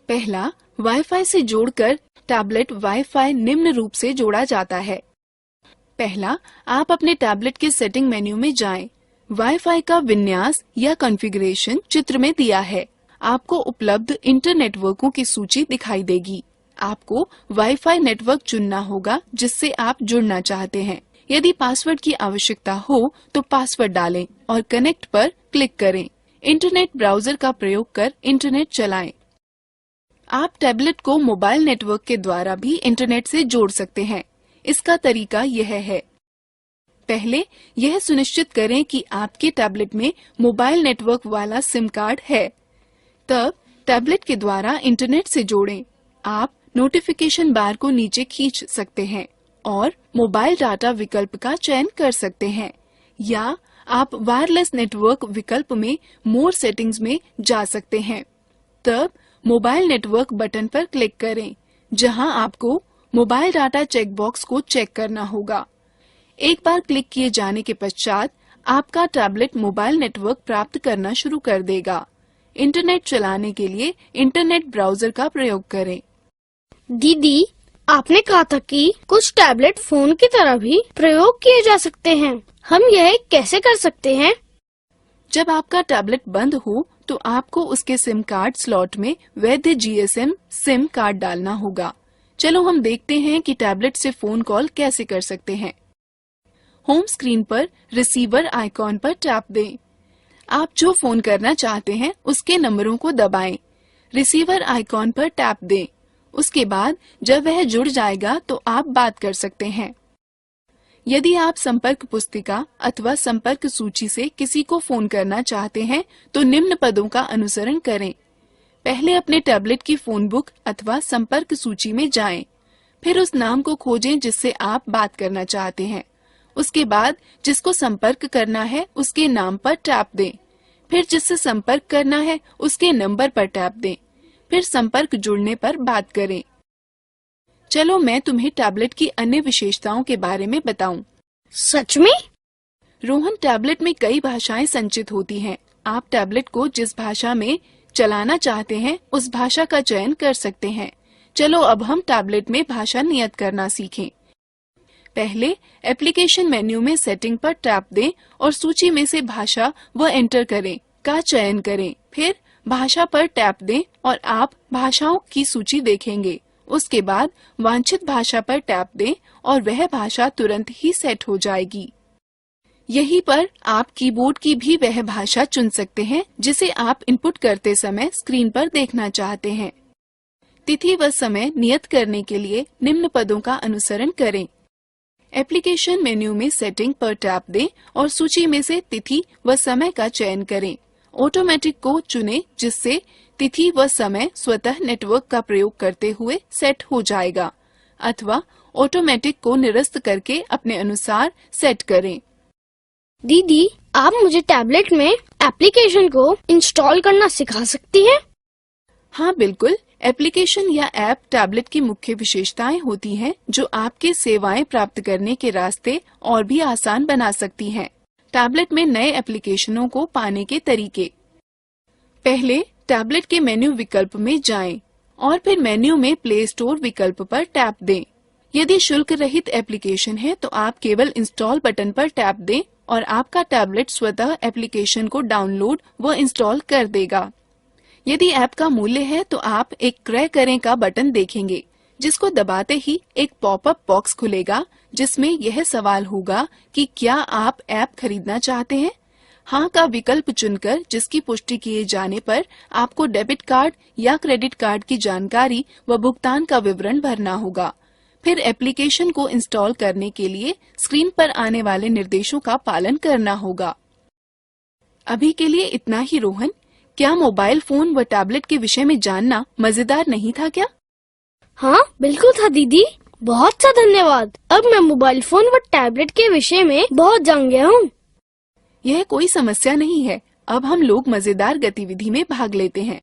पहला, वाईफाई से जोड़कर टैबलेट वाईफाई निम्न रूप से जोड़ा जाता है। पहला, आप अपने टैबलेट के सेटिंग मेन्यू में जाएं। वाईफाई का विन्यास या कॉन्फ़िगरेशन चित्र में दिया है। आपको उपलब्ध इंटरनेटवर्कों की सूची दिखाई देगी। आपको वाईफाई नेटवर्क चुनना होगा जिससे आप जुड़ना चाहते हैं। यदि पासवर्ड की आवश्यकता हो तो पासवर्ड डालें और कनेक्ट पर क्लिक करें। इंटरनेट ब्राउजर का प्रयोग कर इंटरनेट चलाएं। आप टैबलेट को मोबाइल नेटवर्क के द्वारा भी इंटरनेट से जोड़ सकते हैं। इसका तरीका यह है। पहले यह सुनिश्चित करें कि आपके टैबलेट में मोबाइल नेटवर्क वाला सिम कार्ड है। तब टैबलेट के द्वारा इंटरनेट से जोड़ें। आप नोटिफिकेशन बार को नीचे खींच सकते हैं और मोबाइल डाटा विकल्प का चयन कर सकते हैं, या आप वायरलेस नेटवर्क विकल्प में मोर सेटिंग्स में जा सकते हैं। तब मोबाइल नेटवर्क बटन पर क्लिक करें, जहां आपको मोबाइल डाटा चेक बॉक्स को चेक करना होगा। एक बार क्लिक किए जाने के पश्चात आपका टैबलेट मोबाइल नेटवर्क प्राप्त करना शुरू कर देगा। इंटरनेट चलाने के लिए इंटरनेट ब्राउजर का प्रयोग करें। दीदी, आपने कहा था कि कुछ टैबलेट फोन की तरह भी प्रयोग किए जा सकते हैं। हम यह कैसे कर सकते हैं? जब आपका टैबलेट बंद हो तो आपको उसके सिम कार्ड स्लॉट में वैध जीएसएम सिम कार्ड डालना होगा। चलो हम देखते हैं कि टैबलेट से फोन कॉल कैसे कर सकते हैं। होम स्क्रीन पर रिसीवर आइकॉन पर टैप दें। आप जो फोन करना चाहते हैं उसके नंबरों को दबाएं। रिसीवर आइकॉन पर टैप दें। उसके बाद जब वह जुड़ जाएगा तो आप बात कर सकते हैं। यदि आप संपर्क पुस्तिका अथवा संपर्क सूची से किसी को फोन करना चाहते हैं तो निम्न पदों का अनुसरण करें। पहले अपने टैबलेट की फोन बुक अथवा संपर्क सूची में जाएं। फिर उस नाम को खोजें जिससे आप बात करना चाहते हैं। उसके बाद जिसको संपर्क करना है उसके नाम पर टैप दें। फिर जिससे संपर्क करना है उसके नंबर पर टैप दें। फिर संपर्क जुड़ने पर बात करें। चलो मैं तुम्हें टैबलेट की अन्य विशेषताओं के बारे में बताऊं। सच में? रोहन, टैबलेट में कई भाषाएं संचित होती हैं। आप टैबलेट को जिस भाषा में चलाना चाहते हैं उस भाषा का चयन कर सकते हैं। चलो अब हम टैबलेट में भाषा नियत करना सीखें। पहले एप्लीकेशन मेन्यू में सेटिंग पर टैप दें और सूची में से भाषा व एंटर करें का चयन करें। फिर भाषा पर टैप दें और आप भाषाओं की सूची देखेंगे। उसके बाद वांछित भाषा पर टैप दें और वह भाषा तुरंत ही सेट हो जाएगी। यहीं पर आप कीबोर्ड की भी वह भाषा चुन सकते हैं जिसे आप इनपुट करते समय स्क्रीन पर देखना चाहते हैं। तिथि व समय नियत करने के लिए निम्न पदों का अनुसरण करें। एप्लीकेशन मेन्यू में सेटिंग पर टैप दें और सूची में से तिथि व समय का चयन करें। ऑटोमेटिक को चुनें जिससे तिथि व समय स्वतः नेटवर्क का प्रयोग करते हुए सेट हो जाएगा, अथवा ऑटोमेटिक को निरस्त करके अपने अनुसार सेट करें। दीदी, आप मुझे टैबलेट में एप्लीकेशन को इंस्टॉल करना सिखा सकती हैं? हाँ बिल्कुल, एप्लीकेशन या ऐप टैबलेट की मुख्य विशेषताएं होती हैं जो आपके सेवाएं प्राप्त करने के रास्ते और भी आसान बना सकती हैं। टैबलेट में नए एप्लीकेशनों को पाने के तरीके। पहले टैबलेट के मेन्यू विकल्प में जाएं और फिर मेन्यू में प्ले स्टोर विकल्प पर टैप दें। यदि शुल्क रहित एप्लीकेशन है तो आप केवल इंस्टॉल बटन पर टैप दें और आपका टैबलेट स्वतः एप्लीकेशन को डाउनलोड व इंस्टॉल कर देगा। यदि ऐप का मूल्य है तो आप एक क्रय करें का बटन देखेंगे। जिसको दबाते ही एक पॉपअप बॉक्स खुलेगा जिसमें यह सवाल होगा कि क्या आप ऐप खरीदना चाहते हैं। हाँ का विकल्प चुनकर जिसकी पुष्टि किए जाने पर आपको डेबिट कार्ड या क्रेडिट कार्ड की जानकारी व भुगतान का विवरण भरना होगा। फिर एप्लीकेशन को इंस्टॉल करने के लिए स्क्रीन पर आने वाले निर्देशों का पालन करना होगा। अभी के लिए इतना ही रोहन। क्या मोबाइल फोन व टैबलेट के विषय में जानना मजेदार नहीं था क्या? हाँ बिल्कुल था दीदी, बहुत सा धन्यवाद। अब मैं मोबाइल फोन व टैबलेट के विषय में बहुत जान गया हूँ। यह कोई समस्या नहीं है। अब हम लोग मजेदार गतिविधि में भाग लेते हैं।